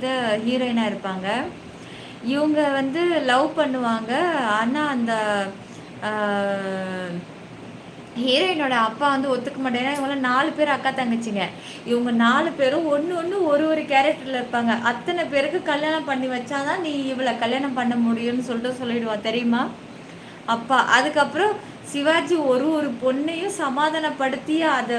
வந்து ஹீரோயினாக இருப்பாங்க. இவங்க வந்து லவ் பண்ணுவாங்க. ஆனால் அந்த ஹீரோயினோட அப்பா வந்து ஒத்துக்க மாட்டேன்னா இவங்கள 4 பேர் அக்கா தங்கச்சிங்க. இவங்க 4 பேரும் ஒன்று ஒரு கேரக்டரில் இருப்பாங்க. அத்தனை பேருக்கு கல்யாணம் பண்ணி வச்சாதான் நீ இவளை கல்யாணம் பண்ண முடியும்னு சொல்லிடுவா தெரியுமா அப்பா. அதுக்கப்புறம் சிவாஜி ஒரு பொண்ணையும் சமாதானப்படுத்தி அதை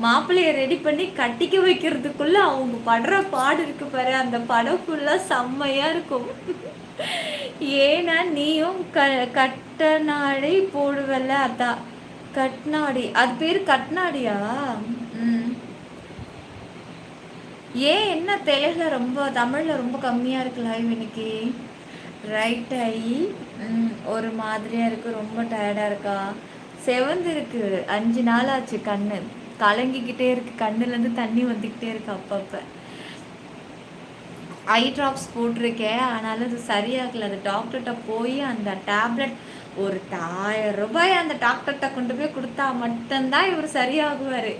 மாப்பிள்ளைய ரெடி பண்ணி கட்டிக்க வைக்கிறதுக்குள்ள அவங்க படுற பாடு இருக்கு பாரு. அந்த படம் ஃபுல்லாக செம்மையாக இருக்கும். ஏன்னா நீயும் கட்டநாடை போடுவல்ல அதான் கட்னாடி. அது பேர் கட்னாடியா? ம். ஏன் என்ன தெலுங்குல ரொம்ப தமிழில் ரொம்ப கம்மியாக இருக்கு லைவ் இன்னைக்கு? ரைட் ஆகி ஒரு மாதிரியாக இருக்குது. ரொம்ப டயர்டாக இருக்கா? செவந்து இருக்கு. 5 நாள் ஆச்சு. கண்ணு கலங்கிக்கிட்டே இருக்கு. கண்ணுலேருந்து தண்ணி வந்துக்கிட்டே இருக்கு அப்பப்போ. ஐ ட்ராப்ஸ் போட்டிருக்கேன். ஆனாலும் அது சரியாகல. அது டாக்டர்கிட்ட போய் அந்த டேப்லெட் ஒரு 1000 ரூபாய் அந்த டாக்டர்கிட்ட கொண்டு போய் கொடுத்தா மட்டும்தான் இவர் சரியாகுவார்.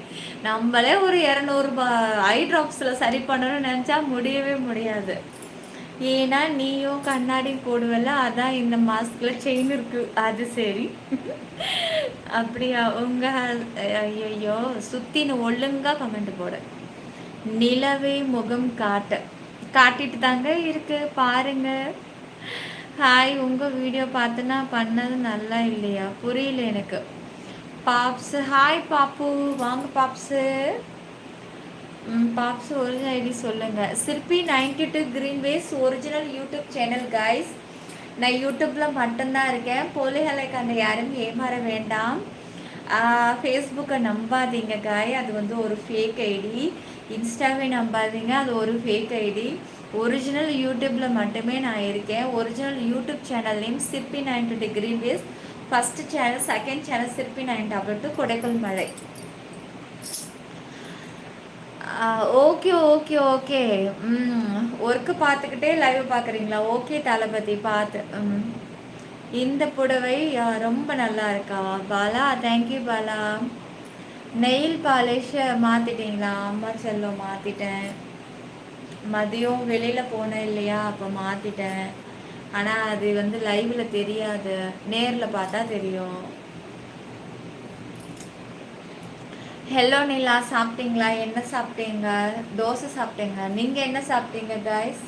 நம்மளே ஒரு 200 ஐ ட்ராப்ஸில் சரி பண்ணணும்னு நினச்சா முடியவே முடியாது. ஏன்னா நீயும் கண்ணாடி போடுவல, அதான் இந்த மாஸ்கில் செயின் இருக்கு. அது சரி. அப்படியா? ஐயோ சுத்தின்னு ஒழுங்கா கமெண்ட் போட. நிலவே முகம் காட்டிட்டு தாங்க இருக்கு பாருங்க. ஹாய். உங்கள் வீடியோ பார்த்துனா பண்ணது நல்லா இல்லையா? புரியல எனக்கு. பாப்ஸு ஹாய். பாப்பு வாங்க பாப்ஸு. பாப்ஸு ஒரிஜினல் ஐடி சொல்லுங்கள். சிற்பி 92 Greenways original YouTube channel guys. நான் யூடியூப்பில் மட்டும்தான் இருக்கேன். போலிகளை கண்ட யாரும் ஏமாற வேண்டாம். ஃபேஸ்புக்கை நம்பாதீங்க காய், அது வந்து ஒரு ஃபேக் ஐடி. இன்ஸ்டாவே நம்பாதீங்க, அது ஒரு ஃபேக் ஐடி. ஒரிஜினல் யூடியூப்பில் மட்டுமே நான் இருக்கேன். Original YouTube channel name Sirpi 92 Greenways. First channel, second channel Sirpi 922 கொடைக்கல் மழை. Okay okay okay. ஒர்க்கு பார்த்துக்கிட்டே லைவ் பார்க்குறீங்களா? ஓகே தளபதி பார்த்து. இந்த புடவை ரொம்ப நல்லா இருக்கா Bala? Thank you Bala. Nail polish மாற்றிட்டீங்களா? அம்மா செல்லம் மாற்றிட்டேன். மதியம் வெளியில் போனேன் இல்லையா, அப்போ மாற்றிட்டேன். ஆனால் அது வந்து லைவில் தெரியாது, நேரில் பார்த்தா தெரியும். ஹலோ நிலா, சாப்பிட்டீங்களா? என்ன சாப்பிட்டீங்க? தோசை சாப்பிட்டீங்க. நீங்கள் என்ன சாப்பிட்டீங்க கைஸ்?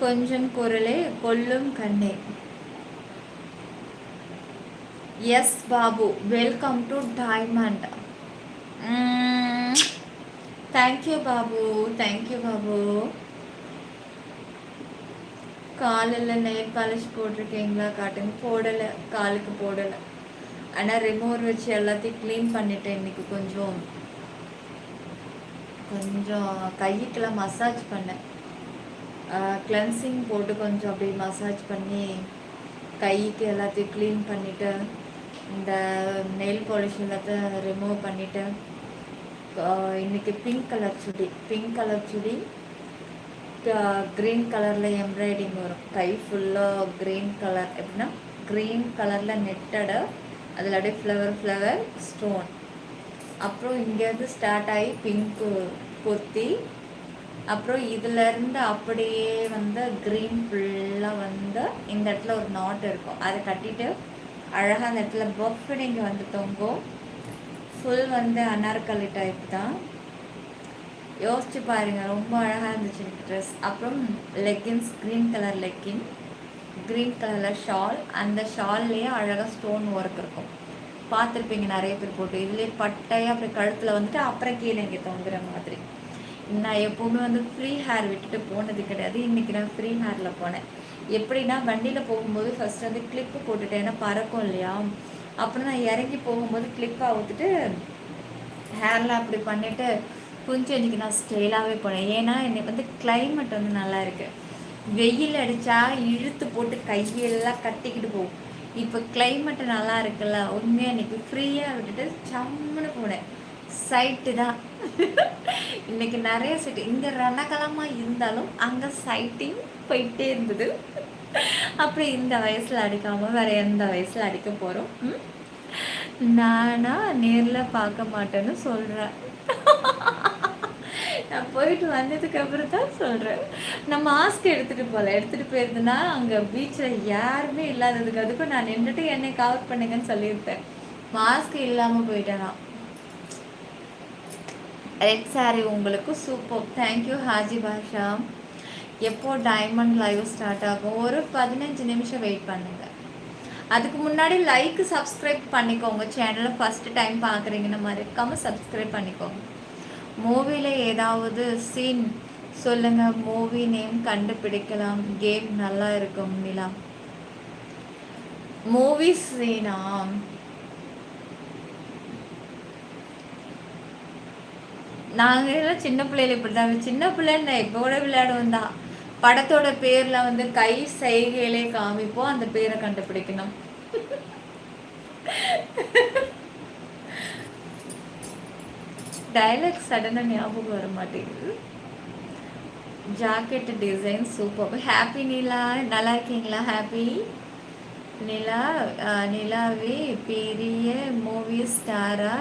கொஞ்சம் குரலே கொல்லும் கண்ணே. Yes Babu, welcome to diamond. Thank you Babu, thank you Babu. காலில் நெயில் பாலிஷ் போட்டிருக்கீங்களா? காட்டுங்க. போடலை, காலுக்கு போடலை. ஆனால் ரிமூவர் வச்சு எல்லாத்தையும் க்ளீன் பண்ணிட்டேன் இன்னைக்கு. கொஞ்சம் கைக்கெல்லாம் மசாஜ் பண்ணேன். கிளென்சிங் போட்டு கொஞ்சம் அப்படியே மசாஜ் பண்ணி கைக்கு எல்லாத்தையும் க்ளீன் பண்ணிவிட்டு இந்த நெயில் பாலிஷ் எல்லாத்தையும் ரிமூவ் பண்ணிவிட்டு இன்றைக்கி பிங்க் கலர் சுடி க்ரீன் கலரில் எம்ப்ராய்டிங் வரும். கை ஃபுல்லாக க்ரீன் கலர். எப்படின்னா க்ரீன் கலரில் நெட்டடு, அதில் அப்படியே ஃப்ளவர் ஸ்டோன். அப்புறம் இங்கேருந்து ஸ்டார்ட் ஆகி பிங்க்கு பொத்தி, அப்புறம் இதிலேருந்து அப்படியே வந்து க்ரீன் ஃபுல்லாக வந்து இந்த இடத்துல ஒரு நாட் இருக்கும், அதை கட்டிட்டு அழகாக அந்த இடத்துல பஃப்னு இங்கே வந்து தொங்கும். ஃபுல் வந்து அனார்கலி டைப் தான். யோசிச்சு பாருங்க, ரொம்ப அழகாக இருந்துச்சு ட்ரெஸ். அப்புறம் leggings, green colour legging, green கலரில் ஷால். அந்த ஷால்லேயே அழகாக ஸ்டோன் ஒர்க் இருக்கும், பார்த்துருப்பீங்க நிறைய பேர் போட்டு. இதுலேயே பட்டையாக அப்படி கழுத்தில் வந்துட்டு அப்புறம் கீழே இங்கே தொங்குற மாதிரி. நான் எப்போவுமே வந்து ஃப்ரீ ஹேர் விட்டுட்டு போனது கிடையாது. இன்றைக்கி நான் ஃப்ரீ ஹேரில் போனேன். எப்படின்னா வண்டியில் போகும்போது ஃபஸ்ட்டு வந்து கிளிப்பு போட்டுட்டேன், ஏன்னா பறக்கும் இல்லையா. அப்புறம் நான் இறங்கி போகும்போது கிளிப்பை அவுத்துட்டு ஹேர்லாம் அப்படி பண்ணிவிட்டு கொஞ்சம் இன்றைக்கி நான் ஸ்டைலாகவே போனேன். ஏன்னா எனக்கு வந்து கிளைமேட் வந்து நல்லா இருக்குது. வெயில் அடித்தா இழுத்து போட்டு கையெல்லாம் கட்டிக்கிட்டு போகும். இப்போ கிளைமேட்டு நல்லா இருக்குல்ல, உண்மையாக இன்றைக்கி ஃப்ரீயாக விட்டுட்டு சம்முன்னு போனேன். சைட்டு தான் இன்றைக்கி நிறைய சைட்டு. இங்கே ரணகலமாக இருந்தாலும் அங்கே சைட்டிங் போயிட்டே இருந்தது. அப்புறம் இந்த வயசில் அடிக்காமல் வேறு எந்த வயசில் அடிக்க போகிறோம்? நானா நேரில் பார்க்க மாட்டேன்னு சொல்கிறேன். நான் போயிட்டு வந்ததுக்கு அப்புறம் தான் சொல்கிறேன். நான் மாஸ்க் எடுத்துகிட்டு போயிருந்தேன்னா அங்கே பீச்சில் யாருமே இல்லாததுக்கு அதுக்கும் நான் நின்றுட்டு என்னை கவர் பண்ணுங்கன்னு சொல்லியிருப்பேன். மாஸ்க் இல்லாமல் போயிட்டேனா. ரெட் சாரி உங்களுக்கு சூப்பர். தேங்க்யூ ஹாஜி பாஷா. எப்போ டைமண்ட் லைவ் ஸ்டார்ட் ஆகும்? ஒரு 15 நிமிஷம் வெயிட் பண்ணுங்க. அதுக்கு முன்னாடி லைக் சப்ஸ்கிரைப் பண்ணிக்கோங்க. சேனலை ஃபஸ்ட்டு டைம் பார்க்குறீங்கன்னா மறக்காமல் சப்ஸ்கிரைப் பண்ணிக்கோங்க. மூவியில் ஏதாவது சீன் சொல்லுங்கள். மூவி நேம் கண்டுபிடிக்கலாம். கேம் நல்லா இருக்கும் நிலா. மூவி சீனா? நாங்கள் எல்லாம் சின்ன பிள்ளையில இப்படி தான். சின்ன பிள்ளைன்னு இப்போ கூட விளையாடுவோம் தான். படத்தோட பேரில் வந்து கை செய்கையிலே காமிப்போம். அந்த பேரை கண்டுபிடிக்கணும். டைலாக் சடனாக ஞாபகம் வர மாட்டேங்குது. Jacket design super. ஹாப்பி நிலா, நல்லா இருக்கீங்களா? ஹாப்பி நிலா. நிலாவே பெரிய மூவி ஸ்டாரா?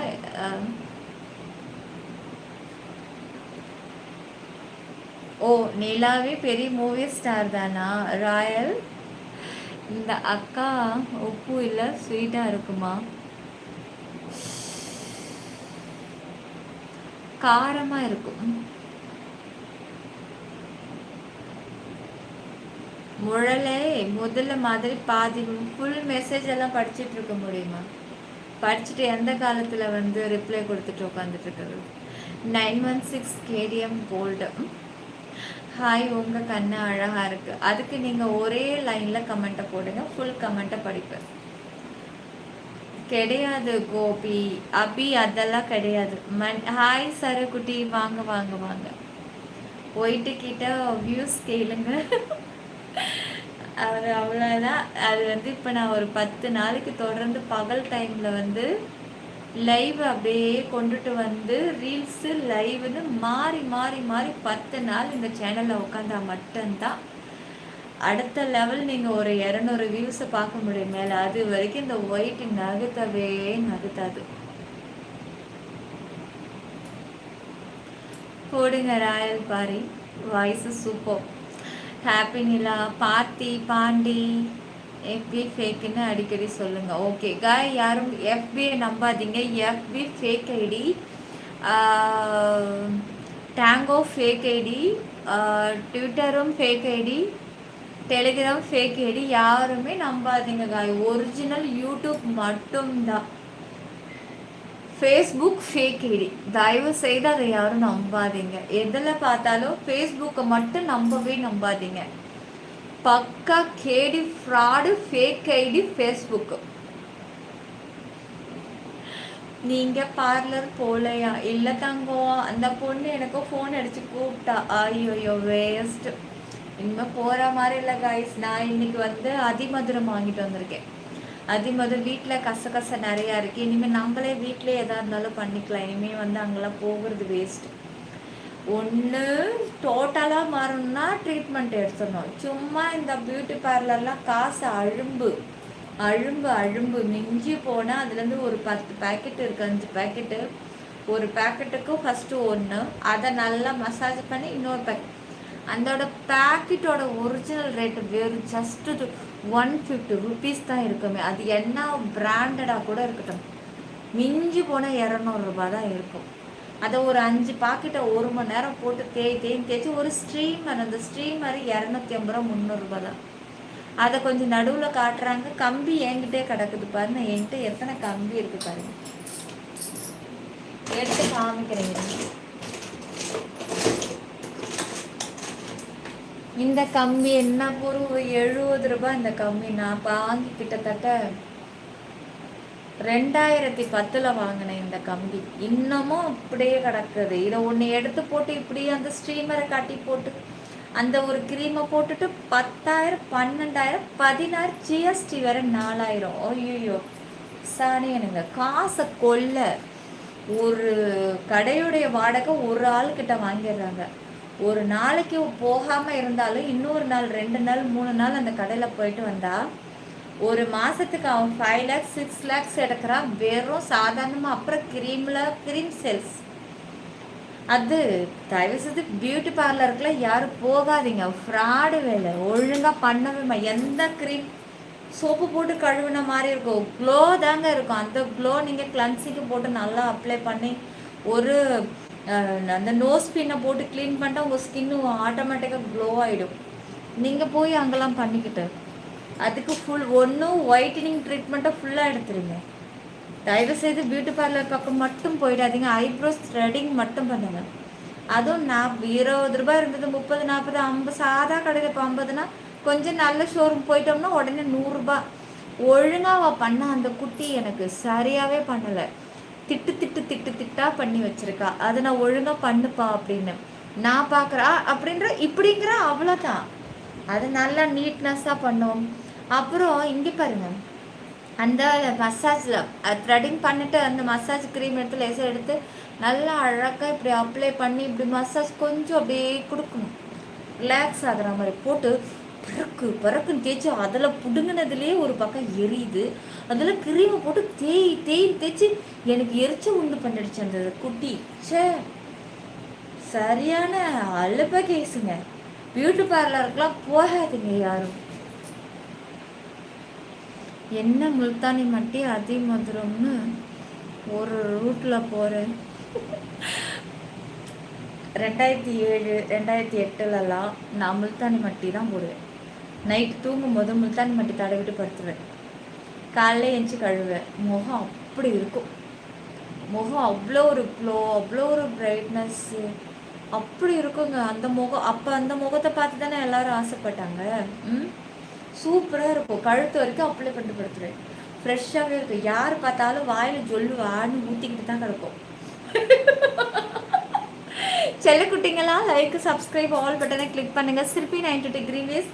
ஓ, நிலாவே பெரிய மூவி ஸ்டார் தானா? ராயல். இந்த அக்கா உப்பு இல்லை ஸ்வீட்டாக இருக்குமா? காரமாக இருக்கும். முழலை முதல்ல மாதிரி பாதி ஃபுல் மெசேஜ் எல்லாம் படிச்சுட்டு இருக்க முடியுமா? படிச்சுட்டு எந்த காலத்தில் வந்து ரிப்ளை கொடுத்துட்டு உட்காந்துட்டு இருக்கிறது? 916 கேடிஎம் கோல்டு. ஹாய், உங்கள் கண்ணு அழகாக இருக்குது. அதுக்கு நீங்கள் ஒரே லைனில் கமெண்ட்டை போடுங்க. ஃபுல் கமெண்ட்டை படிப்பேன். கிடையாது கோபி, அபி, அதெல்லாம் கிடையாது. ஹாய் சரக்குட்டி, வாங்க வாங்க வாங்க. போயிட்டு கிட்ட வியூஸ் கேளுங்க. அது அவ்வளோதான். அது வந்து இப்போ நான் ஒரு 10 நாளைக்கு தொடர்ந்து பகல் டைமில் வந்து லைவ் அப்படியே கொண்டுட்டு வந்து ரீல்ஸு லைவ்னு மாறி மாறி மாறி 10 நாள் இந்த சேனலில் உட்காந்தா மட்டும்தான் அடுத்த லெவல் நீங்கள் ஒரு 200 வியூஸை பார்க்க முடியும் மேலே. அது வரைக்கும் இந்த ஒயிட் நகுத்தவே நகுத்தாது. போடுங்க royal Pari. Voice super. Happy Nila. பாத்தி பாண்டி எஃபி ஃபேக்குன்னு அடிக்கடி சொல்லுங்கள். ஓகே காய், யாரும் எஃபியை நம்பாதீங்க. எஃபி fake ID, Tango fake ID, ட்விட்டரும் fake ID, Telegram fake ID. யாருமே நம்பாதீங்க காய். ஒரிஜினல் யூடியூப் மட்டும்தான். Facebook fake ID. தயவு செய்து அதை யாரும் நம்பாதீங்க. எதில் பார்த்தாலும் ஃபேஸ்புக்கை மட்டும் நம்பாதீங்க. பக்கா கேடி ஃப்ராடு ஃபேக் ஐடி ஃபேஸ்புக்கு. நீங்கள் பார்லர் போலையா? இல்லை தங்கம், அந்த பொண்ணு எனக்கு ஃபோன் அடித்து கூப்பிட்டா. ஐயோ வேஸ்ட்டு. இனிமேல் போகிற மாதிரி இல்லை காய்ஸ். நான் இன்னைக்கு வந்து அதிமதுரம் வாங்கிட்டு வந்திருக்கேன். அதிமதுரம் வீட்டில் கச நிறையா இருக்குது. இனிமேல் நம்மளே வீட்டிலே எதாக இருந்தாலும் பண்ணிக்கலாம். இனிமேல் வந்து அங்கெல்லாம் போகிறது வேஸ்ட்டு. ஒன்று டோட்டலாக மாறணும்னா ட்ரீட்மெண்ட் எடுத்துடணும். சும்மா இந்த பியூட்டி பார்லர்லாம் காசு அழும்பு மிஞ்சி போனால் அதுலேருந்து ஒரு 10 பேக்கெட் இருக்குது, 5 பேக்கெட்டு. ஒரு பேக்கெட்டுக்கு ஃபஸ்ட்டு 1, அதை நல்லா மசாஜ் பண்ணி இன்னொரு பேக்கெட். அதோட பேக்கெட்டோட ஒரிஜினல் ரேட்டு வெறும் ஜஸ்ட்டு 150 ருபீஸ் தான் இருக்குமே. அது என்ன பிராண்டடாக கூட இருக்கட்டும், மிஞ்சி போனால் 200 ரூபா தான் இருக்கும். அதை ஒரு 5 பாக்கெட்டை 1 மணி நேரம் போட்டு தேய்ச்சி ஒரு ஸ்ட்ரீமர், அந்த ஸ்ட்ரீமர் 250 ரூபா 300 ரூபா தான். அதை கொஞ்சம் நடுவில் காட்டுறாங்க. கம்பி என்கிட்டே கிடக்குது பாருங்க. என்கிட்ட எத்தனை கம்பி இருக்குது பாருங்க. எடுத்து காமிக்கிறீங்க. இந்த கம்பி என்ன ஒரு 70 ரூபா இந்த கம்பி. நான் வாங்கி கிட்டத்தட்ட 2010 வாங்கினேன் இந்த கம்பி. இன்னமும் அப்படியே கிடக்குது. இதை ஒன்று எடுத்து போட்டு இப்படியே அந்த ஸ்ட்ரீமரை காட்டி போட்டு அந்த ஒரு க்ரீமை போட்டுட்டு 10,000, 12,000, 16 ஜிஎஸ்டி வேற 4,000. ஐயோ சாணியனுங்க. காசை கொல்ல ஒரு கடையுடைய வாடகை ஒரு ஆள்கிட்ட வாங்கிடுறாங்க. ஒரு நாளைக்கு போகாமல் இருந்தாலும் இன்னொரு நாள் 2 நாள் 3 நாள் அந்த கடையில் போயிட்டு வந்தால் ஒரு மாதத்துக்கு அவன் 5 lakhs 6 lakhs எடுக்கிறான் வெறும் சாதாரணமாக. அப்புறம் க்ரீம் சேல்ஸ். அது தயவு செய்து பியூட்டி பார்லருக்குள்ள யாரும் போகாதீங்க, ஃப்ராடு வேலை. ஒழுங்காக பண்ணவே எந்த க்ரீம் சோப்பு போட்டு கழுவுன மாதிரி இருக்கும், க்ளோ தாங்க இருக்கும். அந்த க்ளோ நீங்கள் கிளன்சிங்கு போட்டு நல்லா அப்ளை பண்ணி ஒரு அந்த நோஸ் பின்னை போட்டு க்ளீன் பண்ணிட்டா உங்கள் ஸ்கின்னு ஆட்டோமேட்டிக்காக க்ளோ ஆகிடும். நீங்கள் போய் அங்கெல்லாம் பண்ணிக்கிட்டு அதுக்கு ஒன்றும் ஒயிட்டனிங் ட்ரீட்மெண்ட்டை ஃபுல்லாக எடுத்துருங்க. தயவுசெய்து பியூட்டி பார்லர் பக்கம் மட்டும் போயிடாதீங்க. ஐப்ரோஸ் த்ரெட்டிங் மட்டும் பண்ணுங்க. அதுவும் நான் 20 ரூபாய் இருந்தது 30 40 50 சாதா கடையில் இப்போ 50னா கொஞ்சம் நல்ல ஷோரூம் போயிட்டோம்னா உடனே 100 ரூபாய். ஒழுங்காக பண்ண அந்த குட்டி எனக்கு சரியாகவே பண்ணலை. திட்டா பண்ணி வச்சிருக்கா. அதை நான் ஒழுங்காக பண்ணுப்பா அப்படின்னு நான் பார்க்குறா அப்படின்ற இப்படிங்கிற அவ்வளோதான். அது நல்லா நீட்னஸ்ஸாக பண்ணுவோம். அப்புறம் இங்கே பாருங்கள், அந்த மசாஜில் த்ரெட்டிங் பண்ணிவிட்டு அந்த மசாஜ் க்ரீம் எடுத்து லேசாக எடுத்து நல்லா அழகாக இப்படி அப்ளை பண்ணி இப்படி மசாஜ் கொஞ்சம் அப்படியே கொடுக்கணும், ரிலாக்ஸ் ஆகிற மாதிரி போட்டு பறக்குன்னு தேய்ச்சி அதில் பிடுங்கினதுலேயே ஒரு பக்கம் எரியுது. அதில் க்ரீமை போட்டு தேய்ச்சி எனக்கு எரிச்ச உண்டு பண்ணிடுச்சு அந்த குட்டி. சே, சரியான அழுப்ப கேஸுங்க. பியூட்டி பார்லருக்குலாம் போகாதீங்க யாரும். என்ன முல்தானி மட்டி அதி மதுரம்னு ஒரு ரூட்டில் போகிறேன். 2007 2008லலாம் நான் முல்தானி மட்டி தான் போடுவேன். நைட்டு தூங்கும்போது முல்தானி மட்டி தடவிட்டு படுத்துவேன். காலையில் எழுந்துச்சி கழுவேன். முகம் அப்படி இருக்கும். முகம் அவ்வளோ ஒரு க்ளோ, அவ்வளோ ஒரு பிரைட்னஸ்ஸு அப்படி இருக்குங்க அந்த முகம். அப்போ அந்த முகத்தை பார்த்து தானே எல்லோரும் ஆசைப்பட்டாங்க. சூப்பராக இருக்கும். கழுத்து வரைக்கும் அப்ளை பண்ணிட்டு படுத்துவேன். ஃப்ரெஷ்ஷாகவே இருக்கும். யார் பார்த்தாலும் வாயில் ஜொல்லு வான்னு ஊற்றிக்கிட்டு தான் கிடக்கும். செல்லக்குட்டிங்களாம் லைக் சப்ஸ்கிரைப் ஆல் பட்டனை கிளிக் பண்ணுங்கள். சிற்பி 90 டிகிரி வேஸ்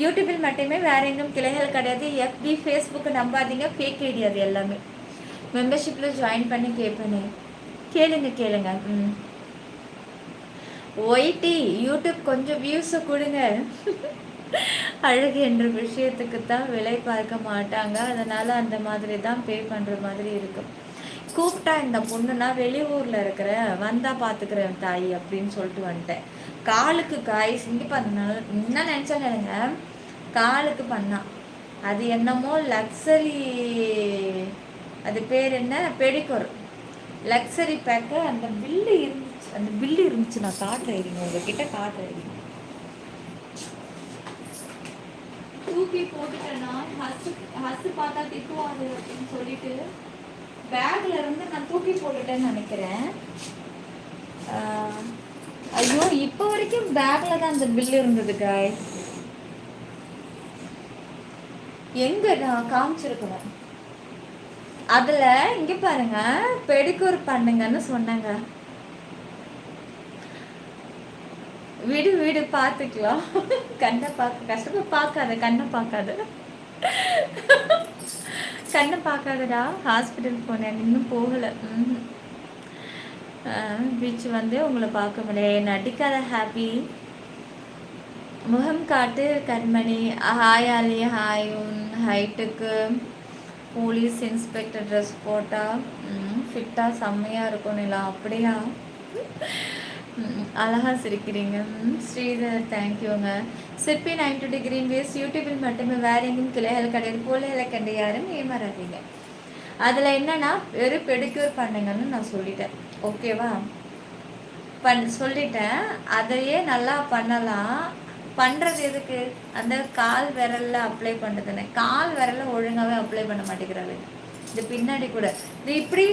யூடியூபில் மட்டுமே, வேற எங்கும் கிளைகள் கிடையாது. FB ஃபேஸ்புக்கு நம்பாதீங்க, ஃபேக் ஐடி அது எல்லாமே. மெம்பர்ஷிப்பில் ஜாயின் பண்ணி கேளுங்க. ஒய்டி யூடியூப் கொஞ்சம் வியூஸை கொடுங்க. அழகு என்ற விஷயத்துக்கு தான் விலை பார்க்க மாட்டாங்க. அதனால் அந்த மாதிரி தான் பே பண்ணுற மாதிரி இருக்கும். கூப்பிட்டா இந்த பொண்ணுனா வெளியூரில் இருக்கிற வந்தால் பார்த்துக்கிறேன் தாய் அப்படின்னு சொல்லிட்டு வந்துட்டேன். காலுக்கு காய் சிங்கி பண்ணனால என்ன நினச்சாங்க, காலுக்கு பண்ணா அது என்னமோ லக்ஸரி, அது பேர் என்ன, பெடிக்கோர் லக்ஸரி பேக்கு. அந்த பில்லு இருந்துச்சு நான் காட்டுறேன், உங்ககிட்ட காட்டுறேன். தூக்கி போட்டுட்டேன்னா ஹஸ்ஸு பார்த்தா திட்டுவாது அப்படின்னு சொல்லிட்டு பேக்ல இருந்து நான் தூக்கி போட்டுட்டேன்னு நினைக்கிறேன். ஐயோ, இப்போ வரைக்கும் பேக்ல தான் அந்த பில் இருந்தது காய். எங்க நான் காமிச்சிருக்கணும். அதுல இங்க பாருங்க, பெடிக்கூர் பண்ணுங்கன்னு சொன்னாங்க. வீடு பார்த்துக்கலாம். கண்ணை பார்க்க கஷ்டமா பார்க்காத, கண்ணை பார்க்காதடா. ஹாஸ்பிட்டல் போனேன், இன்னும் போகலை. பீச் வந்து உங்களை பார்க்க முடியாது, நடிக்காத. ஹாப்பி முகம் காட்டு கண்மணி. ஹாய் ஆலி, ஹாய். ஹைட்டுக்கு போலீஸ் இன்ஸ்பெக்டர் ட்ரெஸ் போட்டால் ஃபிட்டாக செம்மையாக இருக்கும் நிலா. அப்படியா, அழகா சிரிக்கிறீங்க. ஸ்ரீதர் தேங்க்யூங்க. சிற்பி 90 டிகிரி வேஸ் யூடியூபில் மட்டுமே, வேற எங்கும் கிளைகள் கிடையாது. போலைகளை கண்டு யாரும் ஏமாறாதீங்க. அதில் என்னன்னா வெறும் பெடிக்யூர் பண்ணுங்கன்னு நான் சொல்லிட்டேன். ஓகேவா, சொல்லிட்டேன். அதையே நல்லா பண்ணலாம். பண்ணுறது எதுக்கு, அந்த கால் விரலில் அப்ளை பண்ணுறதுன்னு. கால் விரலில் ஒழுங்காகவே அப்ளை பண்ண மாட்டேங்கிறாரு. இது பின்னாடி கூட இது இப்படி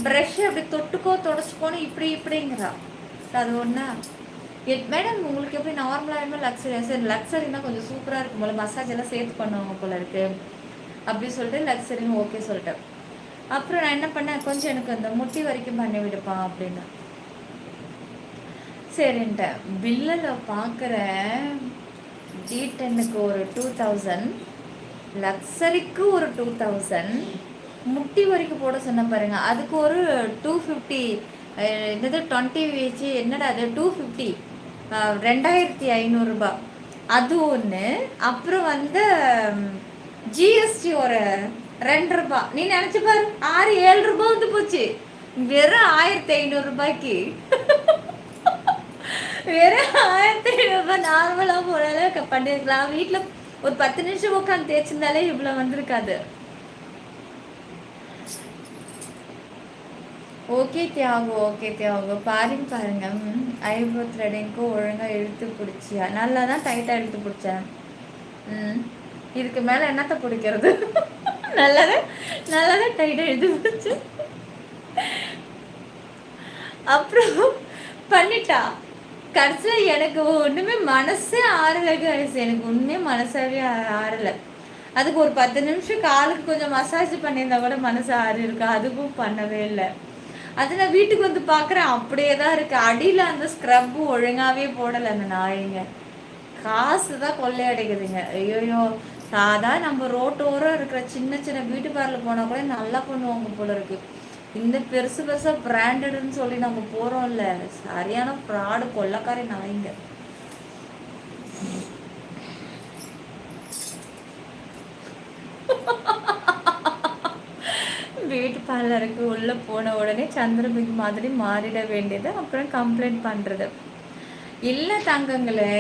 ப்ரஷ் அப்படி தொடச்சிக்கோன்னு இப்படிங்கிறா. அது ஒன்றா மேடம், உங்களுக்கு எப்படி நார்மலாக லக்ஸரியா? சரி, லக்ஸரினா கொஞ்சம் சூப்பராக இருக்கும் போல, மசாஜ் எல்லாம் சேர்த்து பண்ணுவாங்க போல இருக்கு அப்படி சொல்லிட்டு லக்ஸரின்னு ஓகே சொல்லிட்டேன். அப்புறம் நான் என்ன பண்ணேன், கொஞ்சம் எனக்கு அந்த முட்டி வரைக்கும் பண்ணி விடுப்பான் அப்படின்னு சரின்ட்டேன். பில்லில் பார்க்குறேன் D10க்கு ஒரு 2000, லக்ஸரிக்கு ஒரு 2000, முட்டி வரைக்கும் போட சொன்ன பாருங்க, அதுக்கு ஒரு 250. என்னது 20 வச்சு என்னடா அது 250. 2500 அது ஒன்று. அப்புறம் வந்து ஜிஎஸ்டி ஒரு ரூ. 2. நீ நினச்சி பாரு, 6-7 வந்து போச்சு வெறும் 1500 வெறும் 1500 நார்மலாக போனாலே பண்ணியிருக்கலாம். வீட்டில் ஒரு 10 நிமிஷம் உட்காந்து தேய்ச்சிருந்தாலே இவ்வளோ வந்திருக்காது. Okay Thiyagu, okay Thiyagu. பாருங்க. ஐப்ரோ த்ரெடிங்க்கு ஒழுங்காக இழுத்து பிடிச்சியா? நல்லா தான் டைட்டாக இழுத்து பிடிச்சேன். இதுக்கு மேலே என்னத்தை பிடிக்கிறது? நல்லாதான் டைட்டாக இழுத்து பிடிச்சி அப்புறம் பண்ணிட்டா. கடைசியில் எனக்கு ஒன்றுமே மனசே ஆறலைங்க. எனக்கு ஒன்றுமே மனசாவே ஆறலை. அதுக்கு ஒரு 10 நிமிஷம் காலுக்கு கொஞ்சம் மசாஜ் பண்ணியிருந்தா கூட மனசு ஆறி இருக்கு. அதுவும் பண்ணவே இல்லை. அது நான் வீட்டுக்கு வந்து பார்க்குறேன், அப்படியே தான் இருக்கு. அடியில் அந்த ஸ்க்ரப்பு ஒழுங்காகவே போடலை அந்த நாய்ங்க. காசு தான் கொள்ளையடைக்குதுங்க. ஐயோயோ, சாதா நம்ம ரோட்டோரம் இருக்கிற சின்ன சின்ன பியூட்டி பார்லர் போனால் கூட நல்லா பண்ணுவாங்க போல இருக்கு. இந்த பெருசாக பிராண்டடுன்னு சொல்லி நம்ம போகிறோம்ல, சரியான ஃப்ராடு கொள்ளைக்காரி நாய்ங்க. பியூட்டி பார்லருக்கு உள்ளே போன உடனே சந்திரமுகி மாதிரி மாறிட வேண்டியது, அப்புறம் கம்ப்ளைண்ட் பண்ணுறது. இல்லை தங்கங்களே,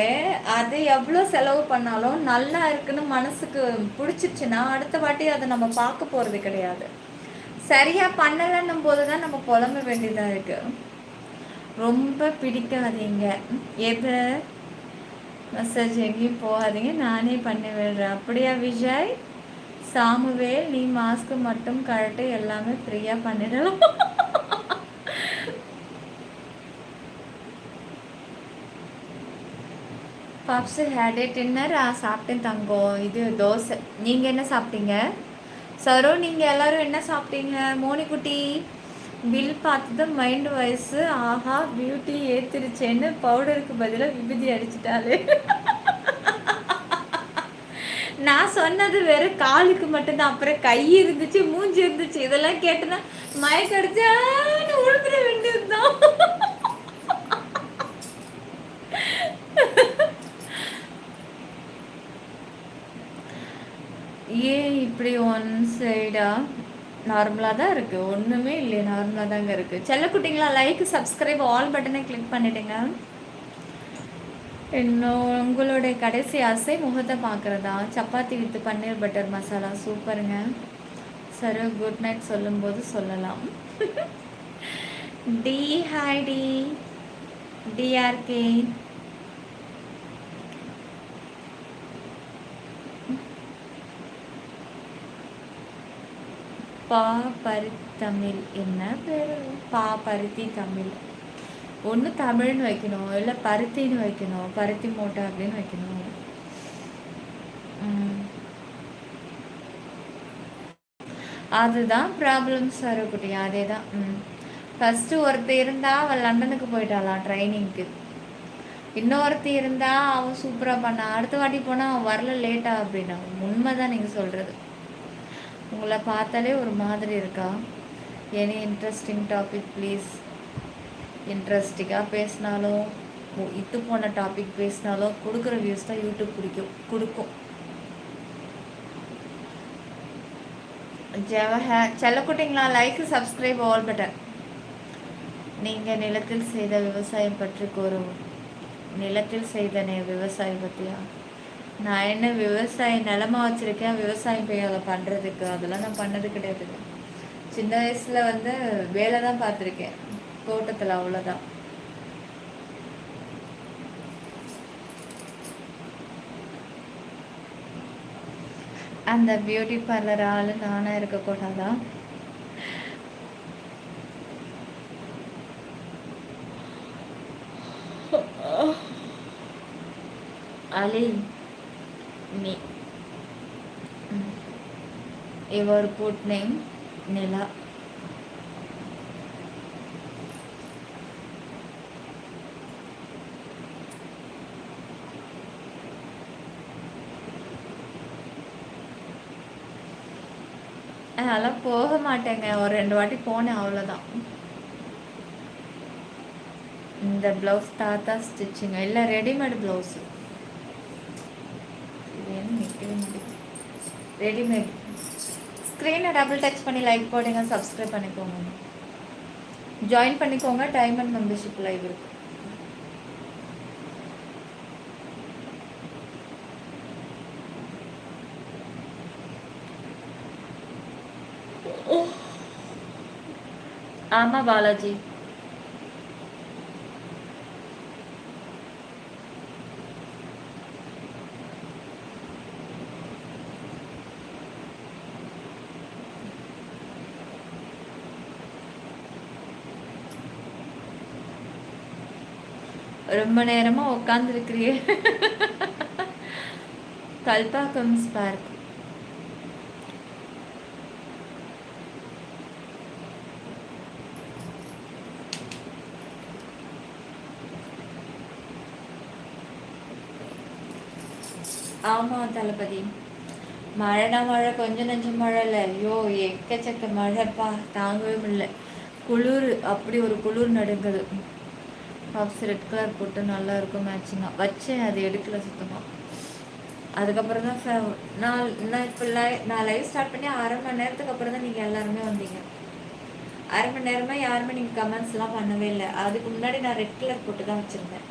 அது எவ்வளோ செலவு பண்ணாலும் நல்லா இருக்குன்னு மனசுக்கு பிடிச்சிருச்சுன்னா அடுத்த வாட்டி அதை நம்ம பார்க்க போகிறது கிடையாது. சரியாக பண்ணலைன்னும் போது தான் நம்ம புலம்ப வேண்டியதாக இருக்குது. ரொம்ப பிடிக்காதீங்க. எது மெசேஜ் எங்கேயும் போகாதீங்க, நானே பண்ணி விடுறேன். அப்படியா விஜய்? சாமுவேல், நீ மாஸ்க்கு மட்டும் கழட்டு, எல்லாமே ஃப்ரீயாக பண்ணிடலாம். பப்ஸு ஹேடே டின்னர் சாப்பிட்டேன் தங்கம். இது தோசை. நீங்கள் என்ன சாப்பிட்டீங்க? சரோ, நீங்கள் எல்லோரும் என்ன சாப்பிட்டீங்க? மோனிக்குட்டி பில் பார்த்தது மைண்ட் வாய்ஸு, ஆஹா பியூட்டி ஏற்றிருச்சேன்னு பவுடருக்கு பதிலாக விபூதி அடிச்சிட்டாலே. நான் சொன்னது வெறும் காலுக்கு மட்டும்தான். அப்புறம் கை இருந்துச்சு, மூஞ்சி இருந்துச்சு. இதெல்லாம் கேட்டுனா மயக்கடிச்சான்னு உழுந்துட வேண்டியதுதான். ஏன் இப்படி ஒன் சைடா? நார்மலாக தான் இருக்குது, ஒன்றுமே இல்லையே, நார்மலாக தாங்க இருக்குது. செல்லக்குட்டிங்களா, லைக் சப்ஸ்கிரைப் ஆல் பட்டனை கிளிக் பண்ணிவிடுங்க. இன்னும் உங்களுடைய கடைசி ஆசை முகத்தை பார்க்குறதா? சப்பாத்தி வித் பன்னீர் பட்டர் மசாலா சூப்பருங்க. சரி, குட் நைட் சொல்லும்போது சொல்லலாம். டி ஹாய் டி டிஆர்கே. பா பருத்தி தமிழ். என்ன பேர்? பா பருத்தி தமிழ். ஒன்று தமிழ்னு வைக்கணும், இல்லை பருத்தின்னு வைக்கணும், பருத்தி மூட்டை அப்படின்னு வைக்கணும். அதுதான் ப்ராப்ளம் சரக்குட்டி, அதே தான். ஃபஸ்ட்டு ஒருத்தர் இருந்தால் அவள் லண்டனுக்கு போயிட்டாளாம் ட்ரைனிங்க்கு. இன்னொருத்தி இருந்தால் அவன் சூப்பராக பண்ணான். அடுத்த வாட்டி போனால் அவன் வரல, லேட்டாக அப்படின்னா. உண்மை தான் நீங்கள் சொல்கிறது. உங்களை பார்த்தாலே ஒரு மாதிரி இருக்கா? Any interesting topic please. இன்ட்ரெஸ்டிங்காக பேசினாலும், இத்து போன டாபிக் பேசினாலும் கொடுக்குற வியூஸ் தான் யூடியூப் கொடுக்கும். செல்லக்குட்டிங்களா, லைக் சப்ஸ்கிரைப் ஆல் பட்டன். நீங்கள் நிலத்தில் செய்த விவசாயம் பற்றி கூறுவோம். நிலத்தில் செய்த விவசாயம் பற்றியா? நான் என்ன விவசாயம் நிலமா வச்சுருக்கேன், விவசாயம் போய் அதை பண்ணுறதுக்கு? அதெல்லாம் நான் பண்ணது கிடையாது. சின்ன வயசில் வந்து வேலை தான் பார்த்துருக்கேன் தோட்டத்தில், அவ்வளோதான். அந்த பியூட்டி பார்லர் ஆள் நானாக இருக்கக்கூடாதா? அலி me. Your good name Nila. அதெல்லாம் போக மாட்டேங்க, ஒரு 2 வாட்டி போனேன், அவ்வளோதான். இந்த ப்ளவுஸ் தாத்தா ஸ்டிச்சிங்க, இல்லை ரெடிமேட் ப்ளவுஸு. இது என்ன நிற்கவே மாட்டேங்குது. ரெடிமேட். ஸ்க்ரீனை டபுள் டச் பண்ணி லைக் போடுங்க, சப்ஸ்கிரைப் பண்ணிக்கோங்க, ஜாயின் பண்ணிக்கோங்க. டைம் அண்ட் மெம்பர்ஷிப் லைவ் இருக்கு. ஆமாம் பாலாஜி. ரொம்ப நேரமா உட்காந்துருக்கிறியே. கல்பாக்கம் ஸ்பார்க். ஆமாம் தளபதி. மழைனா மழை, கொஞ்சம் நஞ்சம் மழை இல்லை. ஐயோ எக்கச்சக்க மழைப்பா, தாங்கவே முடியல. குளிர், அப்படி ஒரு குளிர் நடுங்குது. பாப்ஸ் ரெட் கலர் போட்டு நல்லா இருக்கும் மேட்சிங்காக வச்சேன், அது எடுக்கல சுத்தமாக. அதுக்கப்புறம் தான் நான் இப்போ நான் லைவ் ஸ்டார்ட் பண்ணி 1/2 மணி நேரத்துக்கு அப்புறம் தான் நீங்கள் எல்லாருமே வந்தீங்க. 1/2 மணி நேரமாக யாருமே நீங்கள் கமெண்ட்ஸ்லாம் பண்ணவே இல்லை. அதுக்கு முன்னாடி நான் ரெட் கலர் போட்டு தான் வச்சுருந்தேன்.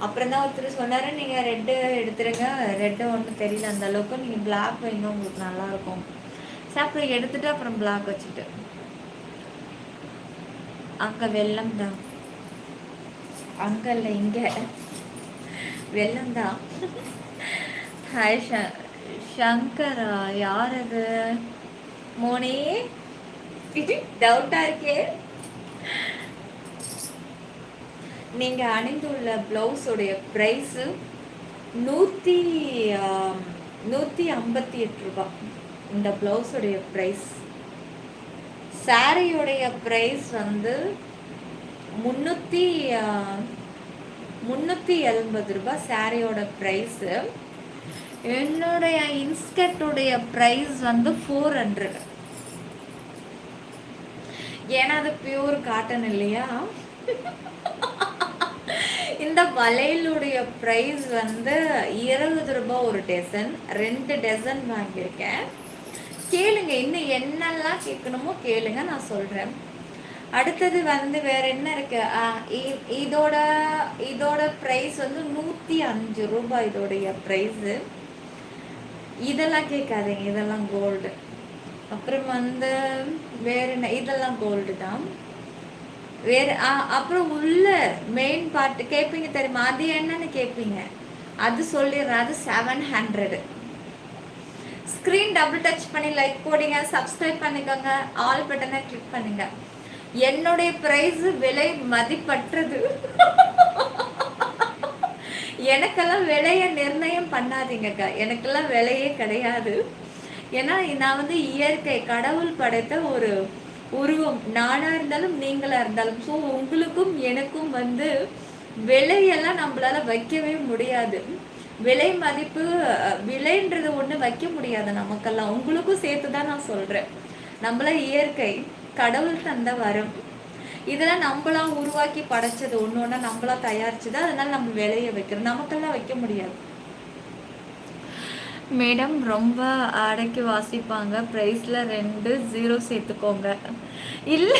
அப்புறம் தான் ஒருத்தர் சொன்னார், நீங்கள் ரெட்டு எடுத்துருங்க, ரெட்டு ஒன்றும் தெரியல அந்த அளவுக்கு, நீங்கள் பிளாக் வைங்க உங்களுக்கு நல்லாயிருக்கும். சரி அப்புறம் எடுத்துட்டு அப்புறம் பிளாக் வச்சுட்டு. அங்கே வெள்ளம் தான், அங்கே இல்லை இங்கே வெள்ளம் தான். ஹாய் சங்கரா, யார் அது? மோனி டவுட்டாக இருக்கே. நீங்கள் அணிந்துள்ள ப்ளவுஸோடைய ப்ரைஸு 158 ரூபா. இந்த ப்ளவுஸோடைய ப்ரைஸ். சாரியோடைய ப்ரைஸ் வந்து 380 ரூபா சாரியோட ப்ரைஸு. என்னுடைய இன்ஸ்கர்ட்டுடைய ப்ரைஸ் வந்து 400. ஏன்னா அது பியூர் காட்டன் இல்லையா. இந்த வளையலுடைய ப்ரைஸ் வந்து 20 ரூபா ஒரு டசன். 2 டசன் வாங்கியிருக்கேன். கேளுங்க, இன்னும் என்னெல்லாம் கேட்கணுமோ கேளுங்க, நான் சொல்கிறேன். அடுத்தது வந்து வேற என்ன இருக்கு? இதோட ப்ரைஸ் வந்து 105 ரூபாய் இதோடைய ப்ரைஸு. இதெல்லாம் கேட்காதீங்க, இதெல்லாம் கோல்டு. அப்புறம் வந்து வேற என்ன, இதெல்லாம் கோல்டு தான். வேற அப்புறம் உள்ள மெயின் பார்ட் கேட்பீங்க தெரியுமா, அது என்னன்னு கேட்பீங்க, அது சொல்லிடுறேன். அது 700. ஸ்க்ரீன் டபுள் டச் பண்ணி லைக் போடுங்க, சப்ஸ்கிரைப் பண்ணிக்கோங்க, ஆல் பட்டனை கிளிக் பண்ணுங்க. என்னுடைய பிரைஸ் விலை மதிப்பற்றது. எனக்கெல்லாம் விலையை நிர்ணயம் பண்ணாதீங்கக்கா, எனக்கெல்லாம் விலையே கிடையாது. ஏன்னா நான் வந்து இயற்கை, கடவுள் படைத்த ஒரு உருவம். நானாக இருந்தாலும் நீங்களாக இருந்தாலும். ஸோ உங்களுக்கும் எனக்கும் வந்து விலையெல்லாம் நம்மளால வைக்கவே முடியாது. விலை மதிப்பு, விலைன்றது ஒன்று வைக்க முடியாது நமக்கெல்லாம். உங்களுக்கும் சேர்த்து தான் நான் சொல்கிறேன். நம்மள இயற்கை, கடவுள் தந்த வரம், இதெல்லாம் நம்மளாம் உருவாக்கி படைச்சது, ஒன்று ஒன்றா நம்மளா தயாரிச்சது. அதனால நம்ம விலையை வைக்கிறோம், நமக்கெல்லாம் வைக்க முடியாது. மேடம் ரொம்ப அடக்கி வாசிப்பாங்க, ப்ரைஸில் 2 0 சேர்த்துக்கோங்க. இல்லை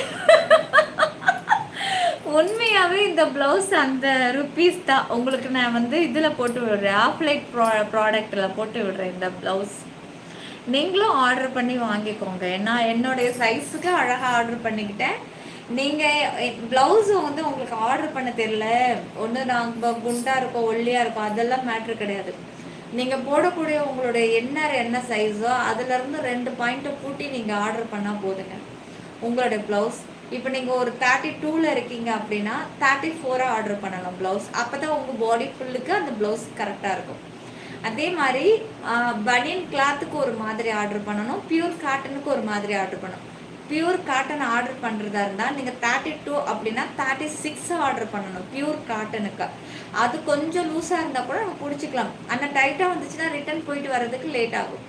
உண்மையாகவே இந்த ப்ளவுஸ் அந்த ருப்பீஸ் தான். உங்களுக்கு நான் வந்து இதில் போட்டு விடுறேன், ஆஃப்லைட் ப்ராடக்டில் போட்டு விடுறேன் இந்த ப்ளவுஸ். நீங்களும் ஆர்டர் பண்ணி வாங்கிக்கோங்க. ஏன்னா என்னுடைய சைஸுக்கு அழகாக ஆர்டர் பண்ணிக்கிட்டேன். நீங்கள் ப்ளவுஸு வந்து உங்களுக்கு ஆர்டர் பண்ண தெரியல, ஒன்று நாங்கள் குண்டாக இருக்கோம் ஒல்லியாக இருக்கோம், அதெல்லாம் மேட்ரு கிடையாது. நீங்கள் போடக்கூடிய உங்களுடைய என்ன சைஸோ அதுலேருந்து 2 பாயிண்ட்டை கூட்டி நீங்கள் ஆர்டர் பண்ணால் போதுங்க உங்களுடைய ப்ளவுஸ். இப்போ நீங்கள் ஒரு 32ல் இருக்கீங்க அப்படின்னா 34 ஆர்டர் பண்ணலாம் ப்ளவுஸ். அப்போ தான் உங்கள் பாடி ஃபுல்லுக்கு அந்த ப்ளவுஸ் கரெக்டாக இருக்கும். அதே மாதிரி பனியன் கிளாத்துக்கு ஒரு மாதிரி ஆர்டர் பண்ணணும், பியூர் காட்டனுக்கு ஒரு மாதிரி ஆர்டர் பண்ணணும். பியூர் காட்டன் ஆர்டர் பண்ணுறதா இருந்தால் நீங்கள் 32 அப்படின்னா 36 ஆர்டர் பண்ணணும் பியூர் காட்டனுக்கு. அது கொஞ்சம் லூஸாக இருந்தால் கூட நம்ம பிடிச்சிக்கலாம். ஆனால் டைட்டாக வந்துச்சுன்னா ரிட்டன் போயிட்டு வர்றதுக்கு லேட் ஆகும்.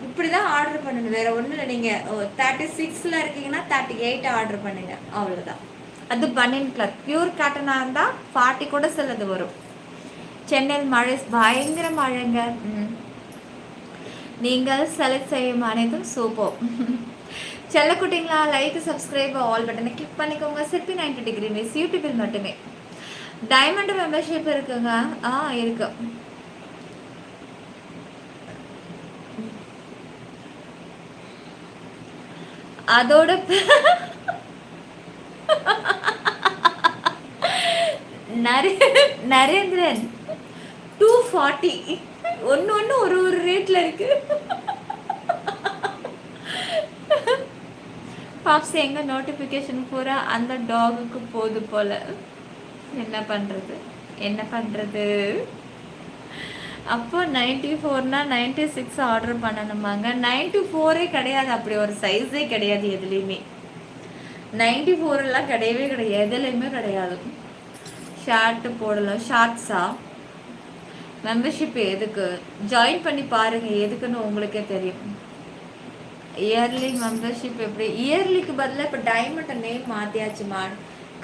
இப்படி தான் ஆர்டர் பண்ணணும், வேறு ஒன்றும் இல்லை. நீங்கள் 36ல் இருக்கீங்கன்னா 38 ஆர்டர் பண்ணுங்கள், அவ்வளோதான். அது பனியன் கிளாத். பியூர் காட்டனாக இருந்தால் 40 கூட சிலது வரும். சென்னையில் மழை, பயங்கர மழைங்க. நீங்கள் செலக்ட் செய்யும் அனைத்தும் சூப்பர். செல்லக்குட்டிங்களா, லைக் சப்ஸ்கிரைப் ஆல் பட்டனை கிளிக் பண்ணிக்கோங்க. சிற்பி 90 டிகிரி மிஸ் யூடியூபில் மட்டுமே. டைமண்ட் மெம்பர்ஷிப் இருக்குங்க. இருக்கு. அதோட நரேந்திரன் 240 ஒன்று ஒரு ரேட்ல இருக்கு. பாப்ஸ் எங்க நோட்டிஃபிகேஷன் பூரா அந்த டாகுக்கு போது போல. என்ன பண்றது. அப்போ 94னா 96 ஆர்டர் பண்ணணுமாங்க. 94 கிடையாது, அப்படி ஒரு சைஸே கிடையாது எதுலேயுமே. 94 கிடையவே கிடையாது, எதுலேயுமே கிடையாது. ஷார்ட்டு போடலாம். ஷார்ட்ஸா மெம்பர்ஷிப் எதுக்கு? ஜாயின் பண்ணி பாருங்க, எதுக்குன்னு உங்களுக்கே தெரியும். இயர்லி மெம்பர்ஷிப் எப்படி? இயர்லிக்கு பதிலாக இப்போ டைமண்ட் நேம் மாற்றியாச்சுமா.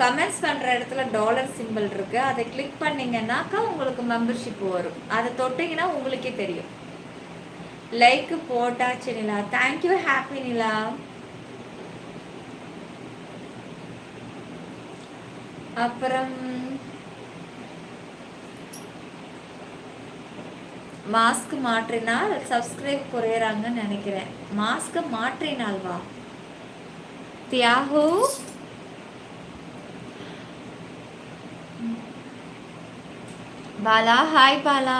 கமெண்ட்ஸ் பண்ணுற இடத்துல டாலர் சிம்பிள் இருக்குது, அதை கிளிக் பண்ணிங்கன்னாக்கா உங்களுக்கு மெம்பர்ஷிப் வரும். அதை தொட்டிங்கன்னா உங்களுக்கே தெரியும். லைக்கு போட்டாச்சு நிலா. தேங்க்யூ ஹாப்பி நிலா. அப்புறம் மாஸ்க் மாற்றினால் சப்ஸ்கிரைப் குறையறாங்கன்னு நினைக்கிறேன். மாஸ்க் மாற்றினால் வா தியாகு. பாலா, ஹாய் பாலா,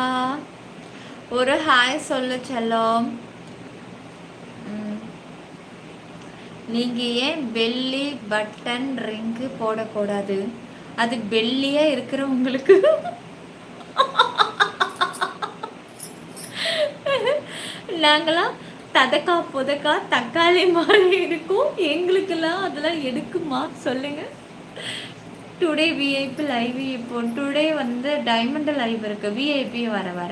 ஒரு ஹாய் சொல்லு செல்லம். நீங்க ஏன் பெல்லி பட்டன் ரிங்கு போடக்கூடாது? அது பெல்லியா இருக்கிறவங்களுக்கு. நாங்களாம் ததக்கா புதக்கா தக்காளி மாதிரி இருக்கும், எங்களுக்கெல்லாம் அதெல்லாம் எடுக்குமா சொல்லுங்க. Today VIP live. இப்போ டுடே வந்து டைமண்ட் லைவ் இருக்கு, விஐபி வர.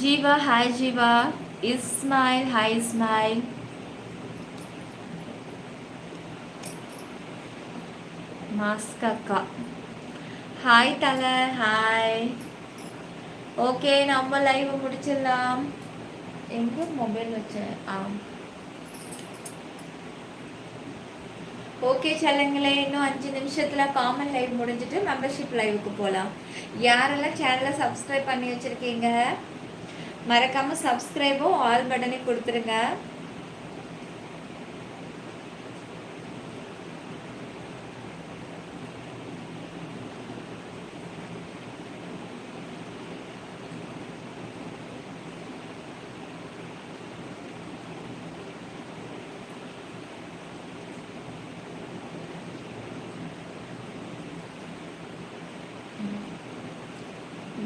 Jeeva, hi Jeeva. Ismail, hi Ismail. Mask அக்கா, ஹாய் தலை, ஹாய். ஓகே, நம்ம லைவ் முடிச்சிடலாம். எங்க மொபைல் வச்சேன்? ஓகே செல்லுங்களே, இன்னும் 5 நிமிஷத்துல காமன் லைவ் முடிஞ்சிட்டு மெம்பர்ஷிப் லைவுக்கு போகலாம். யாரெல்லாம் சேனலை சப்ஸ்கிரைப் பண்ணி வச்சிருக்கீங்க மறக்காம சப்ஸ்கிரைபும் ஆல் பட்டனை கொடுத்துருங்க.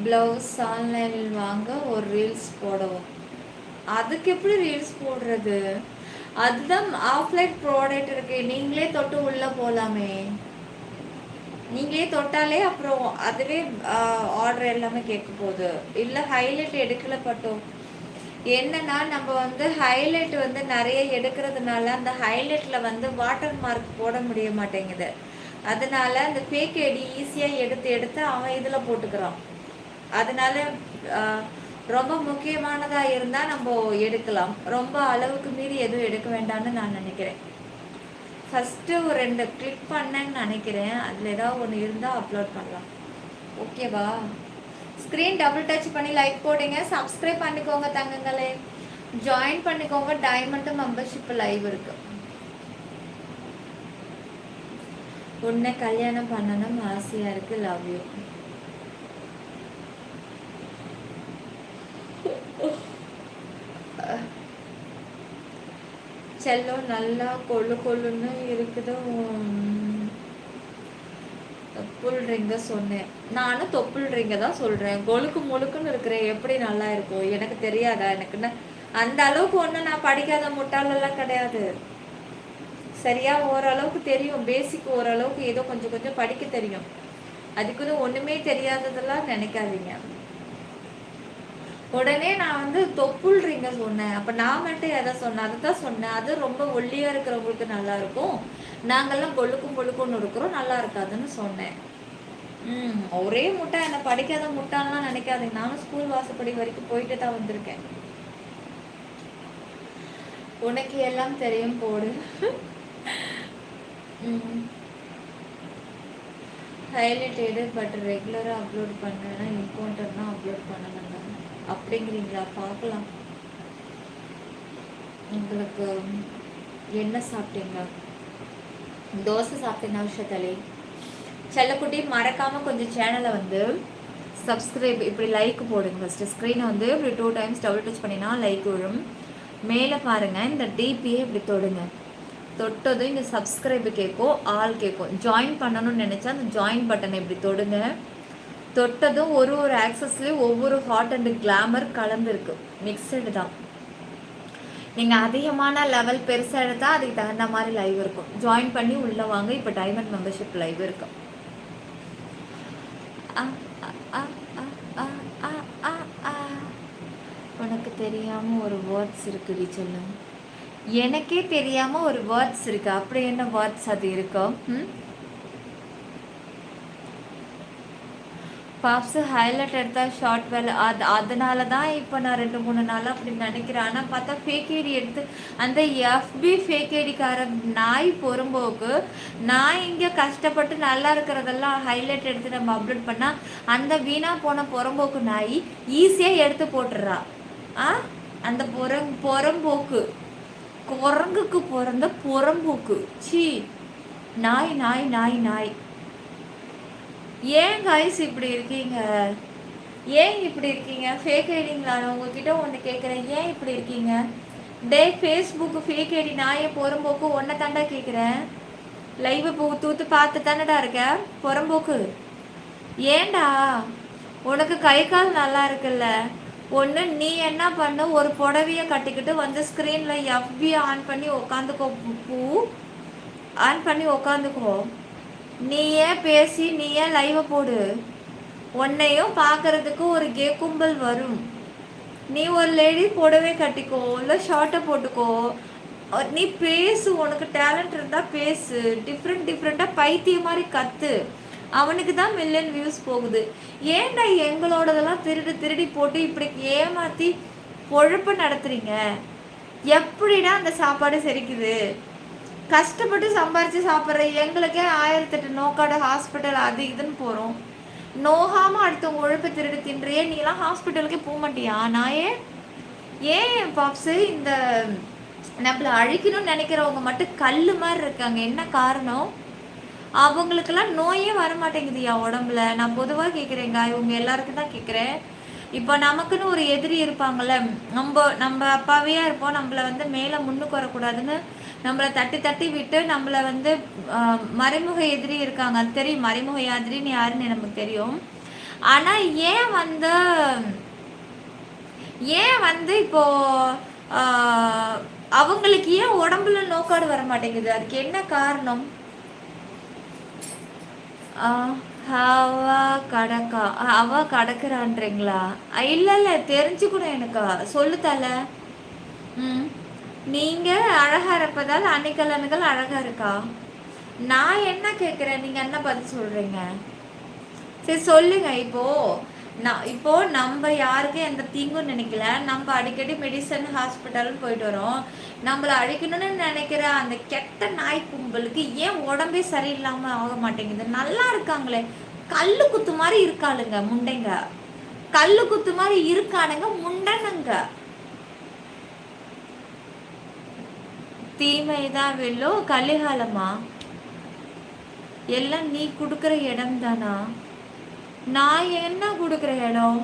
ப்ளவுஸ் ஆன்லைனில் வாங்க ஒரு ரீல்ஸ் போடவும். அதுக்கு எப்படி ரீல்ஸ் போடுறது? அதுதான் ஆஃப்லைன் ப்ராடக்ட் இருக்கு, நீங்களே தொட்டு உள்ள போகலாமே. நீங்களே தொட்டாலே அப்புறம் அதுவே ஆர்டர் எல்லாமே கேட்க போகுது. இல்லை ஹைலைட் எடுக்கல பட்டோம். என்னன்னா நம்ம வந்து ஹைலைட் வந்து நிறைய எடுக்கிறதுனால அந்த ஹைலைட்டில் வந்து வாட்டர் மார்க் போட முடிய மாட்டேங்குது. அதனால அந்த ஃபேக் ஐடி ஈஸியாக எடுத்து அவன் இதில் போட்டுக்கிறான். அதனால ரொம்ப முக்கியமானதாக இருந்தால் நம்ம எடுக்கலாம், ரொம்ப அளவுக்கு மீறி எதுவும் எடுக்க வேண்டாம்னு நான் நினைக்கிறேன். ஃபஸ்ட்டு ஒரு 2 கிளிக் பண்ணேன்னு நினைக்கிறேன், அதில் ஏதாவது ஒன்று இருந்தால் அப்லோட் பண்ணலாம். ஓகேவா? ஸ்க்ரீன் டபுள் டச் பண்ணி லைக் போடுங்க, சப்ஸ்கிரைப் பண்ணிக்கோங்க தங்கங்களே, ஜாயின் பண்ணிக்கோங்க. டைமண்ட் மெம்பர்ஷிப் லைவ் இருக்கு. உன்னை கல்யாணம் பண்ணணும் ஆசையாக இருக்குது, லவ் யூ. செல்லம் நல்லா கொள்ளுன்னு இருக்குது. தொப்புள் ரிங்க சொன்னேன், நானும் தொப்புள் ரிங்க தான் சொல்கிறேன். கொழுக்கு முழுக்குன்னு இருக்கிறேன், எப்படி நல்லா இருக்கும் எனக்கு தெரியாதா? எனக்குன்னு அந்த அளவுக்கு ஒன்றும் நான் படிக்காத முட்டாளெல்லாம் கிடையாது. சரியா ஓரளவுக்கு தெரியும், பேசிக் ஓரளவுக்கு ஏதோ கொஞ்சம் கொஞ்சம் படிக்க தெரியும். அதுக்குன்னு ஒன்றுமே தெரியாததெல்லாம் நினைக்காதீங்க. உடனே நான் வந்து தொப்புள்றீங்க சொன்னேன். அப்ப நான் மட்டும் எதை சொன்னேன்? அதுதான் சொன்னேன். அது ரொம்ப ஒல்லியா இருக்கிறவங்களுக்கு நல்லா இருக்கும். நாங்கெல்லாம் கொழுக்கும் கொழுக்கும்னு இருக்கிறோம், நல்லா இருக்காதுன்னு சொன்னேன். ஒரே முட்டை என்ன படிக்காத முட்டான்லாம் நினைக்காதீங்க. நானும் ஸ்கூல் வாசப்படி வரைக்கும் போயிட்டு தான் வந்திருக்கேன். உனக்கு எல்லாம் தெரியும் போடு. ஹைலைட்டடு பட் ரெகுலராக அப்லோட் பண்ணுறேன்னா இம்பார்ட்டன்ட்னா அப்லோட் பண்ண மாட்டாங்க அப்படிங்கிறீங்களா? பார்க்கலாம். உங்களுக்கு என்ன சாப்பிட்டீங்க? தோசை சாப்பிட்டீங்க விஷயத்தலே. செல்லக்குட்டி மறக்காமல் கொஞ்சம் சேனலை வந்து சப்ஸ்கிரைப் இப்படி லைக் போடுங்க. ஃபஸ்ட்டு ஸ்க்ரீனை வந்து இப்படி 2 டைம்ஸ் டபுள் டச் பண்ணினா லைக் விழும். மேலே பாருங்கள், இந்த டிபியே இப்படி தொடுங்க. தொட்டதும் இங்கே சப்ஸ்கிரைபு கேட்கும், ஆல் கேட்கும். ஜாயின் பண்ணணும்னு நினச்சா அந்த ஜாயின் பட்டனை இப்படி தொடுங்க. தொட்டதும் ஒரு ஆக்சஸ்லேயும் ஒவ்வொரு ஹாட் அண்ட் கிளாமர் கலந்துருக்கு, மிக்சடு தான். நீங்கள் அதிகமான லெவல் பெருசாக எடுத்தால் அதுக்கு தகுந்த மாதிரி லைவ் இருக்கும். ஜாயின் பண்ணி உள்ளே வாங்க. இப்போ டைமண்ட் மெம்பர்ஷிப் லைவ் இருக்கும். உனக்கு தெரியாமல் ஒரு வேர்ட்ஸ் இருக்குடி சொல்லுங்க. எனக்கே தெரியாமல் ஒரு வேர்ட்ஸ் இருக்கு. அப்படி என்ன வேர்ட்ஸ் அது இருக்கும்? பாப்ஸு ஹைலைட் எடுத்தால் ஷார்ட் வேலை அதனால தான் இப்போ நான் 2-3 நாளாக அப்படி நினைக்கிறேன். ஆனால் பார்த்தா ஃபேக் ஐடி எடுத்து அந்த எஃபி ஃபேக் ஐடிக்கார நாய் பொறும்போக்கு நான் இங்கே கஷ்டப்பட்டு நல்லா இருக்கிறதெல்லாம் ஹைலைட் எடுத்து நம்ம அப்லோட் பண்ணால் அந்த வீணாக போன புறம்போக்கு நாய் ஈஸியாக எடுத்து போட்டுடுறா. அந்த புறம்போக்கு குரங்குக்கு பிறந்த புறம்போக்கு. சி நாய் நாய் நாய் நாய். ஏன் காய்ஸ் இப்படி இருக்கீங்க? ஏன் இப்படி இருக்கீங்க? ஃபேக் ஐடிங்களா? நான் உங்ககிட்ட ஒன்று கேட்குறேன், ஏன் இப்படி இருக்கீங்க? டே ஃபேஸ்புக்கு ஃபேக் ஐடி நாயை புறம்போக்கு ஒன்றை தாண்டா கேட்குறேன். லைவை தூத்து பார்த்து தானடா இருக்க புறம்போக்கு. ஏண்டா உனக்கு கை கால் நல்லா இருக்குல்ல? ஒன்று நீ என்ன பண்ண, ஒரு புடவையை கட்டிக்கிட்டு வந்து ஸ்க்ரீனில் எஃபி ஆன் பண்ணி உக்காந்துக்கோ. பூ ஆன் பண்ணி உக்காந்துக்கோ. நீயே பேசி நீயே லைவை போடு. உன்னையும் பார்க்கறதுக்கு ஒரு கே கும்பல் வரும். நீ ஒரு லேடி புடவை கட்டிக்கோ, இல்லை ஷார்ட்டை போட்டுக்கோ. நீ பேசு, உனக்கு டேலண்ட் இருந்தால் பேசு. டிஃப்ரெண்ட்டாக பைத்திய மாதிரி கற்று. அவனுக்கு தான் மில்லியன் வியூஸ் போகுது. ஏன்டா எங்களோடதெல்லாம் திருடி போட்டு இப்படி ஏமாற்றி பொழப்பு நடத்துறீங்க? எப்படிடா அந்த சாப்பாடு செரிக்குது? கஷ்டப்பட்டு சம்பாரித்து சாப்பிட்ற எங்களுக்கே 1008 நோக்காடு ஹாஸ்பிட்டல் அது இதுன்னு போகிறோம். நோகாமல் அடுத்தவங்க உழைப்பை திருடி தின்றியே. நீலாம் ஹாஸ்பிட்டலுக்கே போக மாட்டியா? நான் ஏன் பாப்ஸு இந்த நம்மளை அழிக்கணும்னு நினைக்கிறவங்க மட்டும் கல் மாதிரி இருக்காங்க? என்ன காரணம்? அவங்களுக்கெல்லாம் நோயே வரமாட்டேங்குதுயா உடம்புல. நான் பொதுவாக கேட்குறேங்க, இவங்க எல்லாருக்கும் தான் கேட்குறேன். இப்போ நமக்குன்னு ஒரு எதிரி இருப்பாங்கள்ல. நம்ம அப்பாவையா இருப்போம். நம்மளை வந்து மேலே முன்னுக்கு வரக்கூடாதுன்னு நம்மளை தட்டி விட்டு நம்மளை வந்து மறைமுக எதிரி இருக்காங்க. அது தெரியும், மறைமுக எதிரின்னு யாருன்னு நமக்கு தெரியும். ஆனால் ஏன் வந்து இப்போ அவங்களுக்கு ஏன் உடம்புல நோக்காடு வர மாட்டேங்குது? அதுக்கு என்ன காரணம்? அவ கடக்குறான்றீங்களா? இல்லை தெரிஞ்சுக்கணும் எனக்கு. சொல்லுத்தால. நீங்க அழகா இருப்பதால் அன்னைக்கலன்கள் அழகா இருக்கா? நான் என்ன கேட்குறேன், நீங்க என்ன பதில் சொல்றீங்க? சரி சொல்லுங்க. இப்போ நம்ம யாருக்கும் எந்த தீங்கும் நினைக்கல. நம்ம அடிக்கடி மெடிசன் ஹாஸ்பிட்டல்னு போயிட்டு வரோம். நம்மளை அழிக்கணும்னு நினைக்கிற அந்த கெட்ட நாய் கும்பலுக்கு ஏன் உடம்பே சரியில்லாமல் ஆக மாட்டேங்குது? நல்லா இருக்காங்களே. கல்லு குத்து மாதிரி இருக்காளுங்க முண்டைங்க. கல்லு குத்து மாதிரி இருக்கானுங்க முண்டனுங்க. தீமைதான் வெல்லோ கலிகாலமா? எல்லாம் நீ கொடுக்குற இடம் தானா? நான் என்ன கொடுக்குற இடம்?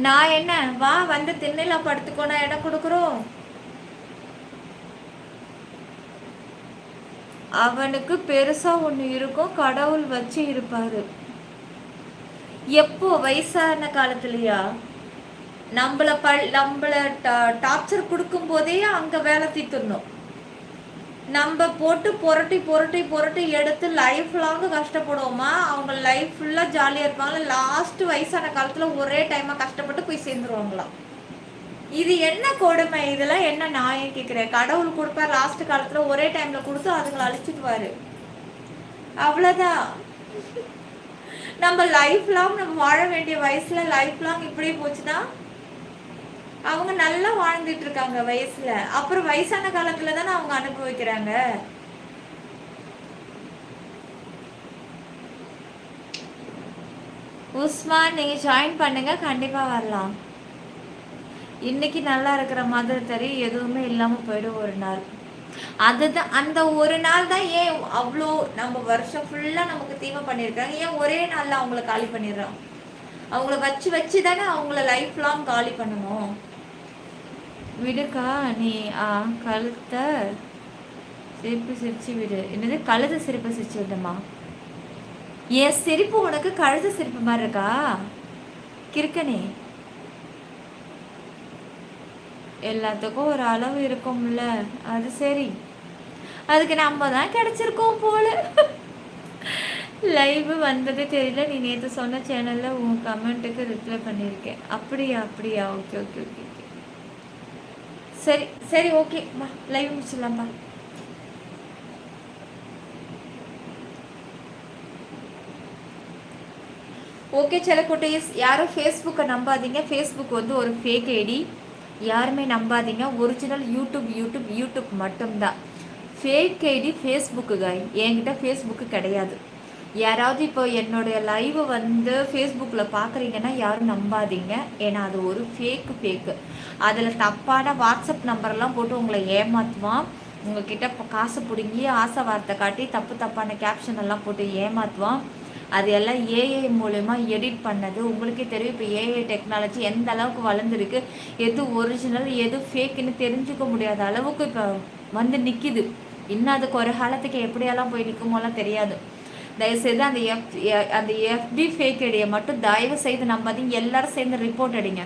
நான் என்ன வா வந்து திண்ணையில படுத்துக்கோனா இடம் கொடுக்குறோம்? அவனுக்கு பெருசா ஒண்ணு இருக்கும், கடவுள் வச்சு இருப்பாரு. எப்போ? வயசான காலத்துலயா? நம்மள டார்ச்சர் கொடுக்கும் போதே அங்க வேலை தீர்த்துடணும். நம்ம போட்டு புரட்டி புரட்டி புரட்டி எடுத்து லைஃப் லாங் கஷ்டப்படுவோமா? அவங்க லைஃப் ஃபுல்லாக ஜாலியாக இருப்பாங்க. லாஸ்ட் வயசான காலத்தில் ஒரே டைமாக கஷ்டப்பட்டு போய் சேர்ந்துருவாங்களாம். இது என்ன கொடுமை? இதெல்லாம் என்ன நியாயம் கேட்குறேன்? கடவுள் கொடுப்பார் லாஸ்ட் காலத்தில் ஒரே டைமில் கொடுத்து அதுங்களை அழிச்சிடுவாரு. அவ்வளோதான். நம்ம லைஃப் லாங் நம்ம வாழ வேண்டிய வயசில் லைஃப் லாங் இப்படியே போச்சுன்னா அவங்க நல்லா வாழ்ந்துட்டு இருக்காங்க வயசுல. அப்புறம் வயசான காலத்துல தானே அவங்க அனுபவிக்கிறாங்க. உஸ்மான் நீங்க ஜாயின் பண்ணுங்க, கண்டிப்பா வரலாம். இன்னைக்கு நல்லா இருக்கிற மாதிரி தெரியும், எதுவுமே இல்லாம போயிடும் ஒரு நாள். அதுதான் அந்த ஒரு நாள் தான். ஏன் அவ்வளோ நம்ம வருஷம் ஃபுல்லா நமக்கு தீமை பண்ணியிருக்காங்க, ஏன் ஒரே நாள்ல அவங்கள காலி பண்ணிடுறோம்? அவங்கள வச்சு வச்சு தானே அவங்கள லைஃப் லாங் காலி பண்ணணும். விடுக்கா நீ கழுத்தை சிரிப்பு சிரிச்சு விடு. என்னது கழுத சிரிப்பு சிரிச்சு விடுமா? என் சிரிப்பு உனக்கு கழுத சிரிப்பு மாதிரி இருக்கா? கிறுக்கனே, எல்லாத்துக்கும் ஒரு அளவு இருக்கும்ல, அது சரி. அதுக்கு நம்ம தான் கிடைச்சிருக்கோம் போல. லைவ் வந்தது தெரியல. நீ நேற்று சொன்ன சேனலில் உன் கமெண்ட்டுக்கு ரிப்ளை பண்ணியிருக்கேன். அப்படியா அப்படியா, ஓகே ஓகே ஓகே. சரி சரி ஓகே, பா லைவ் முடிச்சிடலாம்ப்பா. ஓகே செல்லக்குட்டீஸ், யாரும் ஃபேஸ்புக்கை நம்பாதீங்க. ஃபேஸ்புக் வந்து ஒரு ஃபேக் ஐடி, யாருமே நம்பாதீங்க. ஒரிஜினல் யூடியூப் மட்டும்தான். ஃபேக் ஐடி ஃபேஸ்புக்கு காய். என்கிட்ட ஃபேஸ்புக்கு கிடையாது. யாராவது இப்போ என்னுடைய லைவை வந்து ஃபேஸ்புக்கில் பார்க்குறீங்கன்னா யாரும் நம்பாதீங்க. ஏன்னா அது ஒரு ஃபேக்கு. அதில் தப்பான வாட்ஸ்அப் நம்பர்லாம் போட்டு உங்களை ஏமாற்றுவான். உங்ககிட்ட இப்போ காசு பிடுங்கி ஆசை வார்த்தை காட்டி தப்பான கேப்ஷன் எல்லாம் போட்டு ஏமாற்றுவான். அது எல்லாம் ஏஐ மூலயமா எடிட் பண்ணது. உங்களுக்கே தெரியும் இப்போ ஏஐ டெக்னாலஜி எந்த அளவுக்கு வளர்ந்துருக்கு. எது ஒரிஜினல் எது ஃபேக்குன்னு தெரிஞ்சுக்க முடியாத அளவுக்கு இப்போ வந்து நிற்கிது. இன்னும் அதுக்கு ஒரு காலத்துக்கு எப்படியெல்லாம் போய் நிற்குமோலாம் தெரியாது. தயவுசெய்து அந்த எஃபி ஃபேக் ஐடியை மட்டும் தயவு செய்து நம்பாதீங்க. எல்லாரும் சேர்ந்து ரிப்போர்ட் அடிங்க.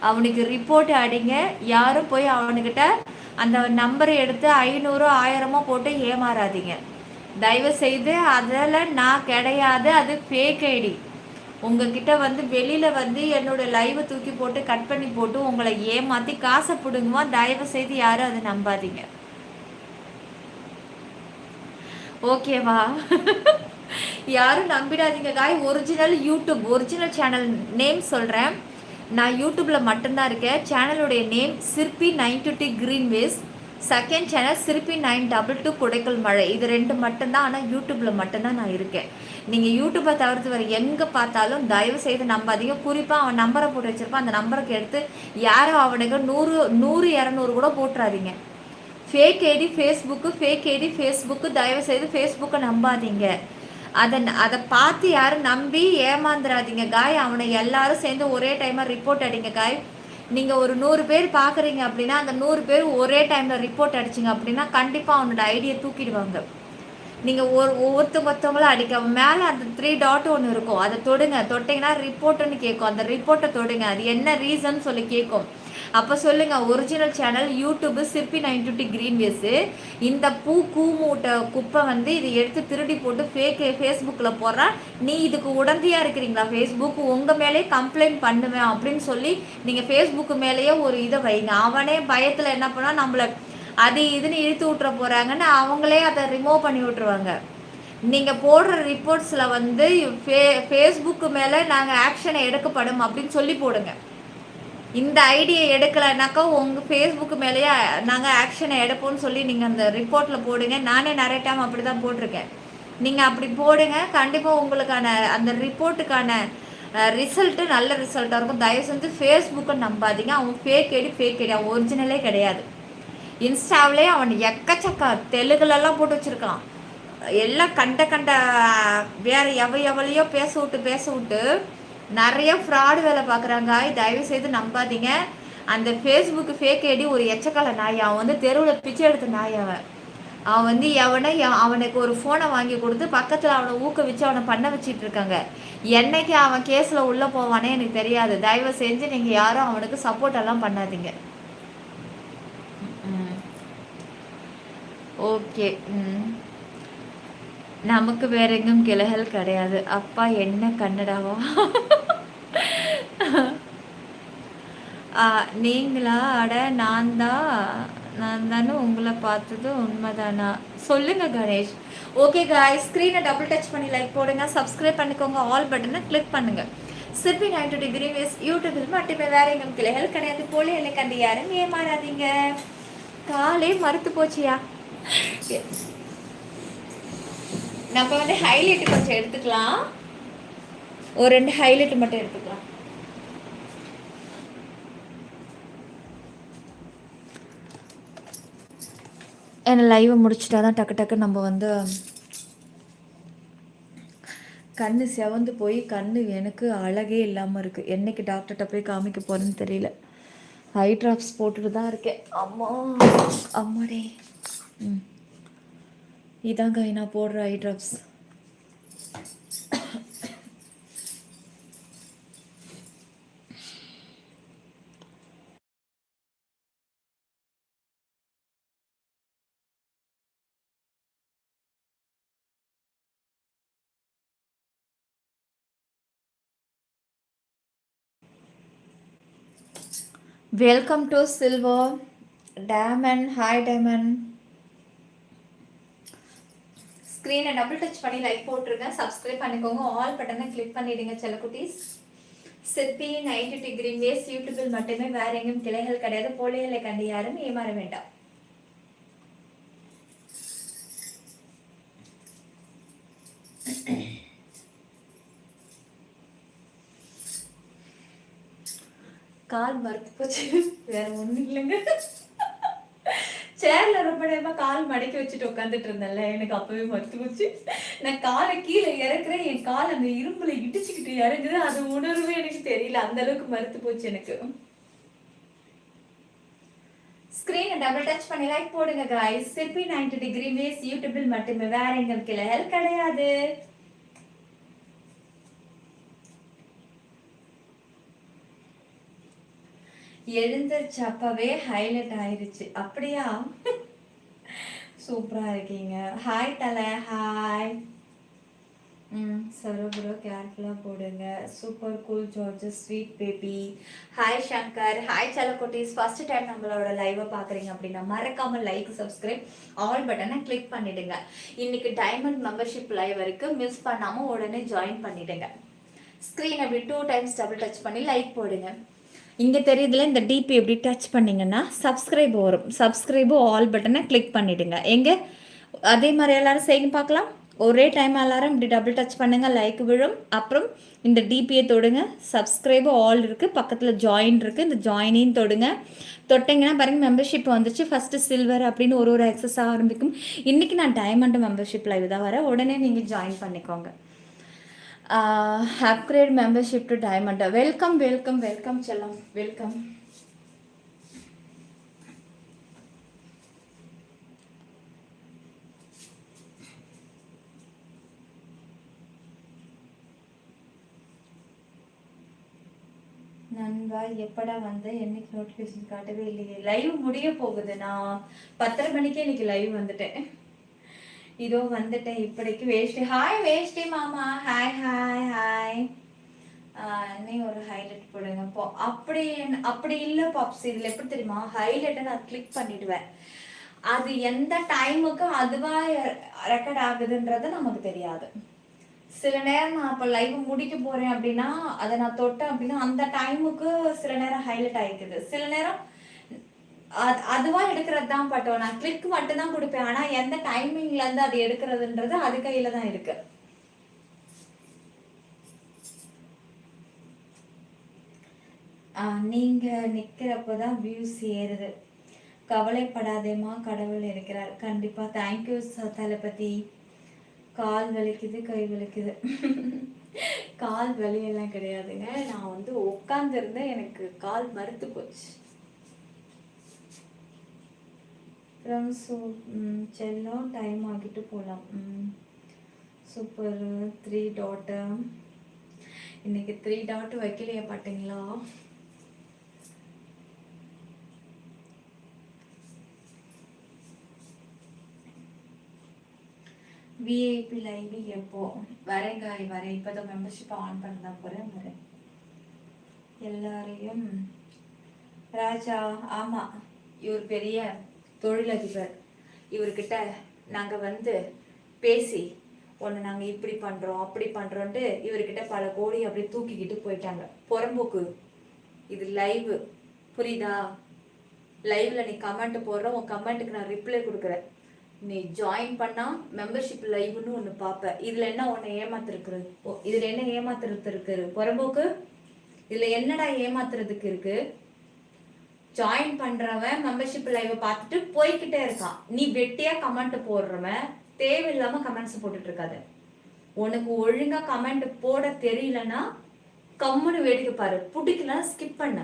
அவனுக்கு ரிப்போர்ட் அடிங்க. யாரும் போய் அவனுக்கிட்ட அந்த நம்பரை எடுத்து 500 1000 போட்டு ஏமாறாதீங்க தயவு செய்து. அதில் நான் கிடையாது, அது ஃபேக் ஐடி. உங்ககிட்ட வந்து வெளியில் வந்து என்னோட லைவை தூக்கி போட்டு கட் பண்ணி போட்டு உங்களை ஏமாற்றி காசை பிடுங்குவான். தயவு செய்து யாரும் அதை நம்பாதீங்க, ஓகேவா? யாரும் நம்பிடாதீங்க காய். ஒரிஜினல் சேனல் நேம் சொல்கிறேன். நான் யூடியூப்பில் மட்டும்தான் இருக்கேன். சேனலுடைய நேம் சிற்பி 922 கிரீன்வேஸ். செகண்ட் சேனல் சிற்பி 922 குடைக்கல் மழை. இது 2 மட்டும்தான். ஆனால் யூடியூப்பில் மட்டும்தான் நான் இருக்கேன். நீங்கள் யூடியூப்பை தவிர்த்து வர எங்கே பார்த்தாலும் தயவு செய்து நம்பாதீங்க. குறிப்பாக அவன் நம்பரை போட்டு வச்சுருப்பான். அந்த நம்பருக்கு எடுத்து யாரும் அவனுக்கு 100 200 கூட போட்டுறாதீங்க. ஃபேக் ஐடி ஃபேஸ்புக்கு தயவு செய்து ஃபேஸ்புக்கை நம்பாதீங்க. அதை பார்த்து யாரும் நம்பி ஏமாந்துடாதீங்க காய். அவனை எல்லாரும் சேர்ந்து ஒரே டைமாக ரிப்போர்ட் அடிங்க காய். நீங்கள் ஒரு 100 பேர் பார்க்குறீங்க அப்படின்னா அந்த 100 பேர் ஒரே டைமில் ரிப்போர்ட் அடிச்சிங்க அப்படின்னா கண்டிப்பாக அவனோட ஐடியை தூக்கிடுவாங்க. நீங்கள் ஒவ்வொருத்தவங்களும் அடிக்க மேலே அந்த 3 டாட் ஒன்று இருக்கும், அதை தொட்டிங்கன்னா ரிப்போர்ட்டுன்னு கேட்கும். அந்த ரிப்போர்ட்டை தொடுங்க. அது என்ன ரீசன் சொல்லி கேட்கும். அப்போ சொல்லுங்கள், ஒரிஜினல் சேனல் யூடியூப்பு சிற்பி 922 கிரீன்வேஸு. இந்த கூமூட்டை குப்பை வந்து இதை எடுத்து திருடி போட்டு ஃபேஸ்புக்கில் போடுறா. நீ இதுக்கு உடந்தையாக இருக்கிறீங்களா? ஃபேஸ்புக் உங்கள் மேலே கம்ப்ளைண்ட் பண்ணுவேன் அப்படின்னு சொல்லி நீங்கள் ஃபேஸ்புக்கு மேலேயே ஒரு இதை வைங்க. அவனே பயத்தில் என்ன பண்ணால் நம்மளை அது இதுன்னு இழுத்து விட்டுற போகிறாங்கன்னு அவங்களே அதை ரிமூவ் பண்ணி விட்ருவாங்க. நீங்கள் போடுற ரிப்போர்ட்ஸில் வந்து ஃபேஸ்புக்கு மேலே நாங்கள் ஆக்ஷனை எடுக்கப்படும் அப்படின்னு சொல்லி போடுங்க. இந்த ஐடியை எடுக்கலைனாக்கா உங்கள் ஃபேஸ்புக்கு மேலேயே நாங்கள் ஆக்ஷனை எடுப்போம்னு சொல்லி நீங்கள் அந்த ரிப்போர்ட்டில் போடுங்க. நானே நிறைய டைம் அப்படி தான் போட்டிருக்கேன். நீங்கள் அப்படி போடுங்க. கண்டிப்பாக உங்களுக்கான அந்த ரிப்போர்ட்டுக்கான ரிசல்ட்டு நல்ல ரிசல்ட்டாக இருக்கும். தயவு செஞ்சு ஃபேஸ்புக்கை நம்பாதீங்க. அவன் ஃபேக் ஐடி அவன் ஒரிஜினலே கிடையாது. இன்ஸ்டாவிலே அவன் எக்கச்சக்க தெலுங்குலெல்லாம் போட்டு வச்சுருக்கான். எல்லாம் கண்ட வேறு எவையோ பேச விட்டு நிறைய ஃப்ராடு வேலை பார்க்குறாங்க. தயவு செய்து நம்பாதீங்க. அந்த ஃபேஸ்புக்கு ஃபேக் ஐடி ஒரு எச்சக்கால நாய். அவன் வந்து தெருவில் பிச்சை எடுத்த நாய். அவன் வந்து அவனுக்கு ஒரு ஃபோனை வாங்கி கொடுத்து பக்கத்தில் அவனை ஊக்குவிச்சு அவனை பண்ண வச்சிட்டு இருக்காங்க. என்னைக்கு அவன் கேஸில் உள்ளே போவானே எனக்கு தெரியாது. தயவு செஞ்சு நீங்கள் யாரும் அவனுக்கு சப்போர்ட் எல்லாம் பண்ணாதீங்க. ஓகே. ம். நமக்கு வேற எங்கும் கிளைகள் கிடையாது. அப்பா என்ன கன்னடாவா? ஆ, நீங்களா? அட நான் தானே உங்கள பார்த்தது உண்மைதானா? சொல்லுங்க கணேஷ். ஓகே காய்ஸ், ஸ்க்ரீனை டபுள் டச் பண்ணி லைக் போடுங்க, சப்ஸ்கிரைப் பண்ணிக்கோங்க, ஆல் பட்டனை கிளிக் பண்ணுங்க. சிற்பி 90 டிகிரி வேஸ் யூடியூபில் மட்டுமே, வேற எங்கும் கிளைகள் கிடையாது. போலி இல்லை கண்டு யாரும் ஏமாறாதீங்க. காலே மறுத்து போச்சியா. நம்ம வந்து ஹைலைட் கொஞ்சம் எடுத்துக்கலாம். ஒரு 2 ஹைலைட் மட்டும் எடுத்துக்கலாம். ஏன்னா லைவை முடிச்சுட்டா தான் டக்கு டக்கு நம்ம வந்து கண்ணு செவந்து போய் கண்ணு எனக்கு அழகே இல்லாமல் இருக்குது. என்னைக்கு டாக்டர்கிட்ட போய் காமிக்க போகிறேன்னு தெரியல. ஐ ட்ராப்ஸ் போட்டுட்டு தான் இருக்கேன். அம்மா அம்மாடே. ம், இதாங்க நான் போடுற ஐ drops. Welcome to silver diamond. Hi diamond. ஸ்க்ரீனை டபுள் டச் பண்ணி லைக் போட்டுருங்க, சப்ஸ்கிரைப் பண்ணிக்கோங்க, ஆல் பட்டனை கிளிக் பண்ணிடுங்க செல்லக்குட்டீஸ். சிற்பி 90 டிகிரி வேஸ் யூடியூபில் மட்டுமே, வேற எங்கும் கிளைகள் கிடையாது. போலியலை கண்டு யாரும் ஏமாற வேண்டாம். கால் மறுத்து போச்சு, வேற ஒன்றும் இல்லைங்க. சேர்ல ரொம்ப நேரமா கால் மடக்கி வச்சுட்டு உட்காந்துட்டு இருந்தேன்ல, எனக்கு அப்பவே மறுத்து போச்சு. நான் காலை கீழே இறக்குறேன், என் கால் அந்த இரும்புல இடிச்சுக்கிட்டு இறங்குது. அது உணர்வே எனக்கு தெரியல, அந்த அளவுக்கு மறுத்து போச்சு எனக்கு. ஸ்கிரீனை டபுள் டச் பண்ணி லைக் போடுங்க காய்ஸ். சிற்பி 90 டிகிரி வேஸ் யூடியூபில் மட்டுமே, வேற எங்கும் கிளைகள் கிடையாது. எழுந்திருச்சப்பவே ஹைலைட் ஆயிருச்சு. அப்படியா? சூப்பரா இருக்கீங்க. ஹாய் தலை. ஹாய். சரோபுரோ கேர்ஃபுல்லாக போடுங்க. சூப்பர் கூல் ஜார்ஜஸ் sweet baby. Hi Shankar. Hi செல்லக்குட்டீஸ். ஃபர்ஸ்ட் டைம் நம்மளோட லைவை பார்க்குறீங்க அப்படின்னா மறக்காமல் லைக், சப்ஸ்கிரைப், ஆல் பட்டனை கிளிக் பண்ணிடுங்க. இன்னைக்கு டைமண்ட் மெம்பர்ஷிப் லைவ் இருக்கு, மிஸ் பண்ணாமல் உடனே ஜாயின் பண்ணிடுங்க. ஸ்க்ரீன் அப்படி 2 டைம்ஸ் டபுள் டச் பண்ணி லைக் போடுங்க. இங்கே தெரியுதுல, இந்த டிபி எப்படி டச் பண்ணிங்கன்னா சப்ஸ்கிரைப் வரும். சப்ஸ்கிரைபு ஆல் பட்டனை கிளிக் பண்ணிவிடுங்க. எங்கே அதே மாதிரி எல்லோரும் செய்ய பார்க்கலாம். ஒரே டைம் எல்லாரும் இப்படி டபுள் டச் பண்ணுங்கள், லைக் விழும். அப்புறம் இந்த டிபியை தொடுங்க. சப்ஸ்கிரைபு ஆல் இருக்குது, பக்கத்தில் ஜாயின் இருக்குது, இந்த ஜாயினையும் தொடுங்க. தொட்டிங்கன்னா பாருங்கள் மெம்பர்ஷிப் வந்துச்சு. ஃபஸ்ட்டு சில்வர் அப்படின்னு ஒரு ஆக்சஸ் ஆரம்பிக்கும். இன்றைக்கி நான் டைமண்ட் மெம்பர்ஷிப் லைவ் தான் வரேன், உடனே நீங்கள் ஜாயின் பண்ணிக்கோங்க. Upgrade membership to diamond. Welcome welcome welcome செல்லம், வெல்கம். நண்பா எப்படா வந்து என்னைக்கு நோட்டிஃபிகேஷன் காட்டவே இல்லையே. லைவ் முடிய போகுது. நான் 10:30 மணிக்கே இன்னைக்கு லைவ் வந்துட்டேன். இதோ வந்துட்டேன் இப்படிக்கு. வேஷ்டி. ஹாய் வேஷ்டி மாமா. Hi hi hi. நீ ஒரு ஹைலைட் போடுங்க. அப்படி அப்படி இல்லை பாப்ஸ், இதில் எப்படி தெரியுமா, ஹைலைட்டை நான் கிளிக் பண்ணிடுவேன். அது எந்த டைமுக்கு அதுவாக ரெக்கார்ட் ஆகுதுன்றது நமக்கு தெரியாது. சில நேரம் நான் இப்போ லைவ் முடிக்க போகிறேன் அப்படின்னா அதை நான் தொட்டேன் அப்படின்னா அந்த டைமுக்கு சில நேரம் ஹைலைட் ஆகிக்குது. சில நேரம் அதுவா எடுக்கிறது தான். பட் நான் கிளிக் மட்டும் தான் கொடுப்பேன். ஆனால் எந்த டைமிங்லேருந்து அது எடுக்கிறதுன்றது அது கையில் தான் இருக்கு. நீங்கள் நிற்கிறப்பதான் வியூஸ் ஏறுது. கவலைப்படாதேமா, கடவுள் இருக்கிறார். கண்டிப்பாக. தேங்க்யூ தளபதி. கால் வலிக்குது, கை வலிக்குது. கால் வலியெல்லாம் கிடையாதுங்க. நான் வந்து உட்காந்துருந்தேன், எனக்கு கால் மறுத்து போச்சு. செல்லம் டைம் ஆகிட்டு போகலாம். சூப்பர். 3 டாட்டு. இன்னைக்கு 3 டாட் வைக்கலையே பாட்டிங்களா? விஐபி லைவ் எப்போ வரேங்க? வரேன். இப்போதான் மெம்பர்ஷிப் ஆன் பண்ண போகிறேன். வரேன். எல்லாரையும் ராஜா. ஆமாம், இவர் பெரிய தொழிலதிபர். இவர்கிட்ட நாங்கள் வந்து பேசி ஒன்று நாங்கள் இப்படி பண்ணுறோம் அப்படி பண்ணுறோன்ட்டு இவர்கிட்ட பல கோடி அப்படி தூக்கிக்கிட்டு போயிட்டாங்க. புறம்போக்கு. இது லைவ், புரியுதா? லைவ்ல நீ கமெண்ட் போடுற, உன் கமெண்ட்டுக்கு நான் ரிப்ளை கொடுக்குறேன். நீ ஜாயின் பண்ணா மெம்பர்ஷிப் லைவ்னு ஒன்று பார்ப்ப. இதில் என்ன உன்னை ஏமாத்துருக்கு? இதில் என்ன ஏமாத்துறது இருக்கு புறம்போக்கு? இதில் என்னடா ஏமாத்துறதுக்கு இருக்கு? ஜாயின் பண்றவன் மெம்பர்ஷிப் லைவ் பார்த்துட்டு போய்கிட்டே இருக்கான். நீ வெட்டியா கமெண்ட் போடுறவன் தேவையில்லாம கமெண்ட்ஸ் போட்டுட்டு இருக்காது. உனக்கு ஒழுங்கா கமெண்ட் போட தெரியலன்னா கம்முன்னு வேடிக்கை பாரு. பிடிக்கல ஸ்கிப் பண்ண.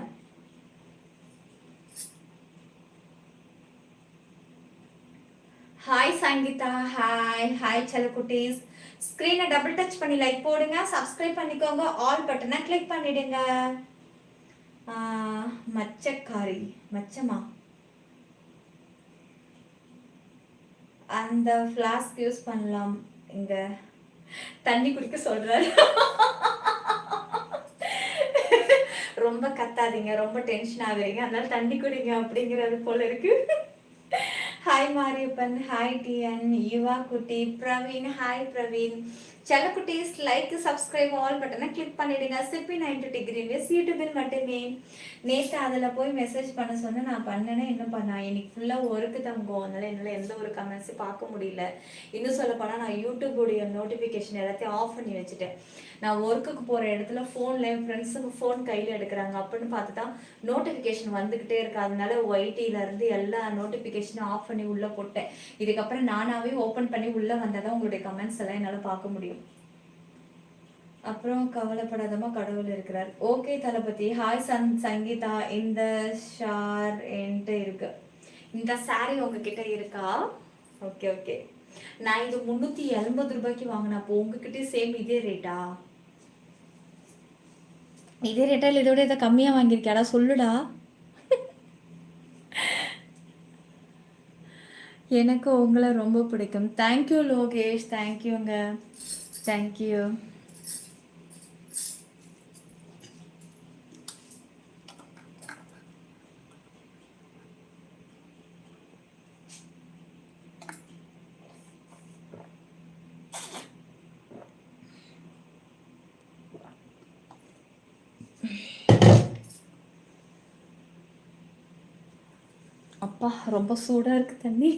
ஹாய் சங்கீதா. ஹாய் ஹாய் செல்லக்குட்டீஸ். ஸ்க்ரீனை டபுள் டச் பண்ணி லைக் போடுங்க, சப்ஸ்கிரைப் பண்ணிக்கோங்க, ஆல் பட்டனை கிளிக் பண்ணிடுங்க. மச்சக்காரி. மச்சமா? அந்த ஃப்ளாஸ்க் யூஸ் பண்ணலாம். இங்க தண்ணி குடிக்க சொல்றாரு. ரொம்ப கத்தாதீங்க, ரொம்ப டென்ஷன் ஆகுறீங்க, அதனால தண்ணி குடிங்க அப்படிங்கிறது போல இருக்கு. Hi Mariyappan. Hi TN. Yuva குட்டி. பிரவீன். ஹாய் பிரவீன். செல்லக்குட்டீஸ் லைக் சப்ஸ்கிரைப் ஆல் பட்டனை கிளிக் பண்ணிடுங்க. சிப்பி 90 டிகிரி யூடியூபில் மட்டுமே. நேற்று அதில் போய் மெசேஜ் பண்ண சொன்னேன், நான் பண்ணேன்னா என்ன பண்ணா இன்னைக்கு ஃபுல்லாக ஒர்க்கு தங்கும், அதனால என்னால் எந்த ஒரு கமெண்ட்ஸும் பார்க்க முடியல. இன்னும் சொல்ல போனால் நான் யூடியூபுடைய நோட்டிஃபிகேஷன் எல்லாத்தையும் ஆஃப் பண்ணி வச்சுட்டேன். நான் ஒர்க்குக்கு போகிற இடத்துல ஃபோனில் என் ஃப்ரெண்ட்ஸுக்கு ஃபோன் கையில் எடுக்கிறாங்க அப்படின்னு பார்த்து தான் நோட்டிஃபிகேஷன் வந்துக்கிட்டே இருக்கு. அதனால ஒய்டியிலேருந்து எல்லா நோட்டிஃபிகேஷனும் ஆஃப் பண்ணி உள்ளே போட்டேன். இதுக்கப்புறம் நானாகவே ஓப்பன் பண்ணி உள்ளே வந்தால் தான் உங்களுடைய கமெண்ட்ஸ் எல்லாம் என்னால் பார்க்க முடியும். அப்புறம் கவலைப்படாதமா, கடவுள் இருக்கிறார். ஓகே தளபதி. ஹாய் சங்கீதா. இந்த ஷார் என்கிட்ட இருக்கு. இந்த சாரி உங்ககிட்ட இருக்கா? Okay okay. நான் இது 380 ரூபாய்க்கு வாங்கினேன். அப்போ உங்ககிட்ட சேம் இதே ரேட்டா? இதே ரேட்டா இல்லை இதோட இதை கம்மியாக வாங்கியிருக்கேடா? சொல்லுடா. எனக்கு உங்களை ரொம்ப பிடிக்கும். தேங்க்யூ லோகேஷ். தேங்க்யூங்க. தேங்க்யூ. அப்பா ரொம்ப சூடாக இருக்குது தண்ணி.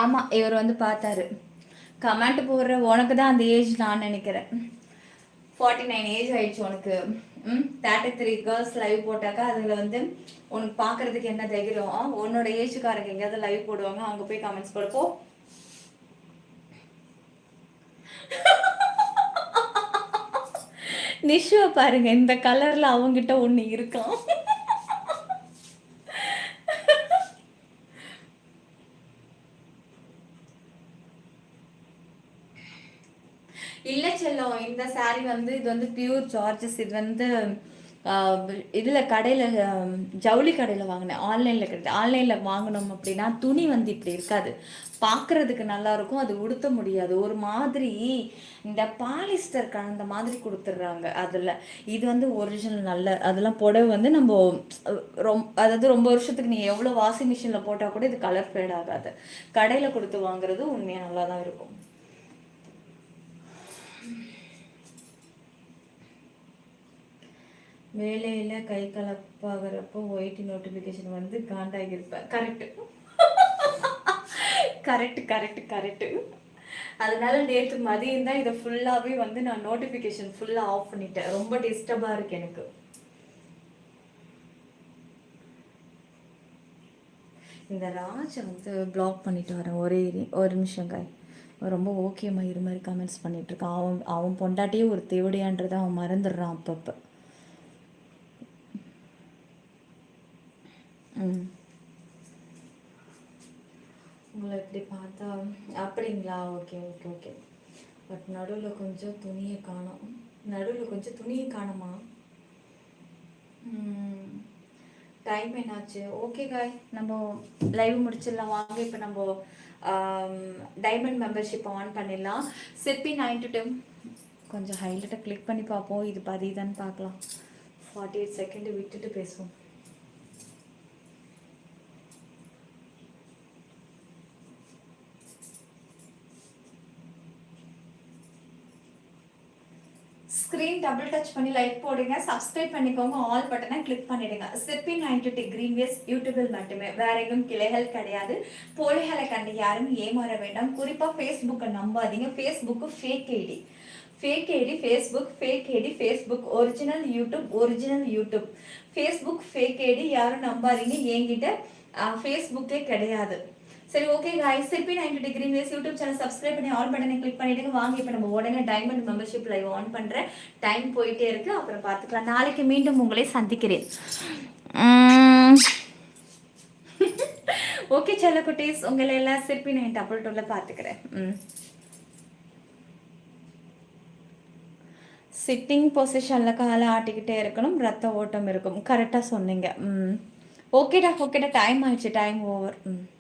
ஆமாம், இவர் வந்து பார்த்தாரு. கமெண்ட் போடுற உனக்கு தான் அந்த ஏஜ் நான் நினைக்கிறேன். 49 ஏஜ் ஆயிடுச்சு உனக்கு. 33 கேர்ள்ஸ் லைவ் போட்டாக்கா அதில் வந்து உனக்கு பார்க்கறதுக்கு என்ன தைரியம்? உன்னோட ஏஜுக்காரங்க எங்கேயாவது லைவ் போடுவாங்க, அங்கே போய் கமெண்ட்ஸ் போடுப்போ. நிஷுவை பாருங்க, இந்த கலர்ல அவங்கிட்ட ஒண்ணு இருக்கான். இல்லை செல்லம், இந்த சாரீ வந்து இது வந்து பியூர் ஜார்ஜஸ். இது வந்து இதில் கடையில் ஜவுளி கடையில் வாங்கினேன். ஆன்லைனில் கிடையாது. ஆன்லைனில் வாங்கினோம் அப்படின்னா துணி வந்து இப்படி இருக்காது, பார்க்குறதுக்கு நல்லாயிருக்கும், அது உடுத்த முடியாது. ஒரு மாதிரி இந்த பாலிஸ்டர் கலந்த மாதிரி கொடுத்துட்றாங்க அதில். இது வந்து ஒரிஜினல் நல்ல அதெல்லாம் புடவை வந்து நம்ம அதாவது ரொம்ப வருஷத்துக்கு நீங்கள் எவ்வளோ வாஷிங் மிஷினில் போட்டால் கூட இது கலர் ஃபேட் ஆகாது. கடையில் கொடுத்து வாங்குறது உண்மையாக நல்லா தான் இருக்கும். வேலையில் கை கலப்பாகிறப்போ ஒயிட்டி நோட்டிஃபிகேஷன் வந்து காண்டாகிருப்பேன். Correct correct correct correct. அதனால நேற்று மதியம் தான் இதை ஃபுல்லாகவே வந்து நான் நோட்டிஃபிகேஷன் ஃபுல்லாக ஆஃப் பண்ணிட்டேன். ரொம்ப டிஸ்டர்பாக இருக்கு எனக்கு. இந்த ராஜை வந்து பிளாக் பண்ணிட்டு வரேன். ஒரு நிமிஷம் காய். ரொம்ப ஓகேம்மா இது மாதிரி கமெண்ட்ஸ் பண்ணிகிட்ருக்கான். அவன் பொண்டாட்டியே ஒரு தேவடியான்றதை அவன் மறந்துடுறான் அப்பப்போ. உங்களை எப்படி பார்த்தா அப்படிங்களா? Okay okay okay. பட் நடுவில் கொஞ்சம் துணியை காணோம். நடுவில் கொஞ்சம் துணியை காணுமா? டைம் என்னாச்சு? ஓகே காய், நம்ம லைவ் முடிச்சிடலாம் வாங்க. இப்போ நம்ம டைமண்ட் மெம்பர்ஷிப் ஆன் பண்ணிடலாம். சிப்பி 9 to 10 கொஞ்சம் ஹைலைட்டை கிளிக் பண்ணி பார்ப்போம். இது பதிதான்னு பார்க்கலாம். 48 செகண்ட் விட்டுட்டு பேசுவோம். ஸ்க்ரீன் டபுள் டச் பண்ணி லைக் போடுங்க, சப்ஸ்கிரைப் பண்ணிக்கோங்க, ஆல் பட்டனை கிளிக் பண்ணிடுங்க. சிப்பி 90 கிரீன்வேஸ் யூடியூபில் மட்டுமே, வேற எங்கும் கிளைகள் கிடையாது. போலிகளை கண்டு யாரும் ஏமாற வேண்டாம். குறிப்பாக ஃபேஸ்புக்கை நம்பாதீங்க. Facebook fake ID, Facebook fake ID, Facebook original YouTube. Facebook fake ID யாரும் நம்பாதீங்க. என்கிட்ட ஃபேஸ்புக்கே கிடையாது. சரி, ஓகே गाइस, சிப்பி 90 கிரீன்வேஸ் யூடியூப் சேனல் சப்ஸ்கிரைப் பண்ணி ஆல் பட்டனை கிளிக் பண்ணிடுங்க. வாங்க இப்போ நம்ம உடனே டைமண்ட் மெம்பர்ஷிப் லைவ் ஆன் பண்ணுறேன். டைம் போயிட்டே இருக்கு, அப்புறம் பார்த்துக்கலாம். நாளைக்கு மீண்டும் உங்களை சந்திக்கிறேன். ஓகே செல்ல குட்டீஸ், உங்களை எல்லாம் சிப்பி 922 பார்த்துக்கிறேன். சிட்டிங் பொசிஷனில் காலை ஆட்டிக்கிட்டே இருக்கணும், ரத்த ஓட்டம் இருக்கும். கரெக்டாக சொன்னீங்க. ஓகேடா, டைம் ஆயிடுச்சு, டைம் ஓவர்.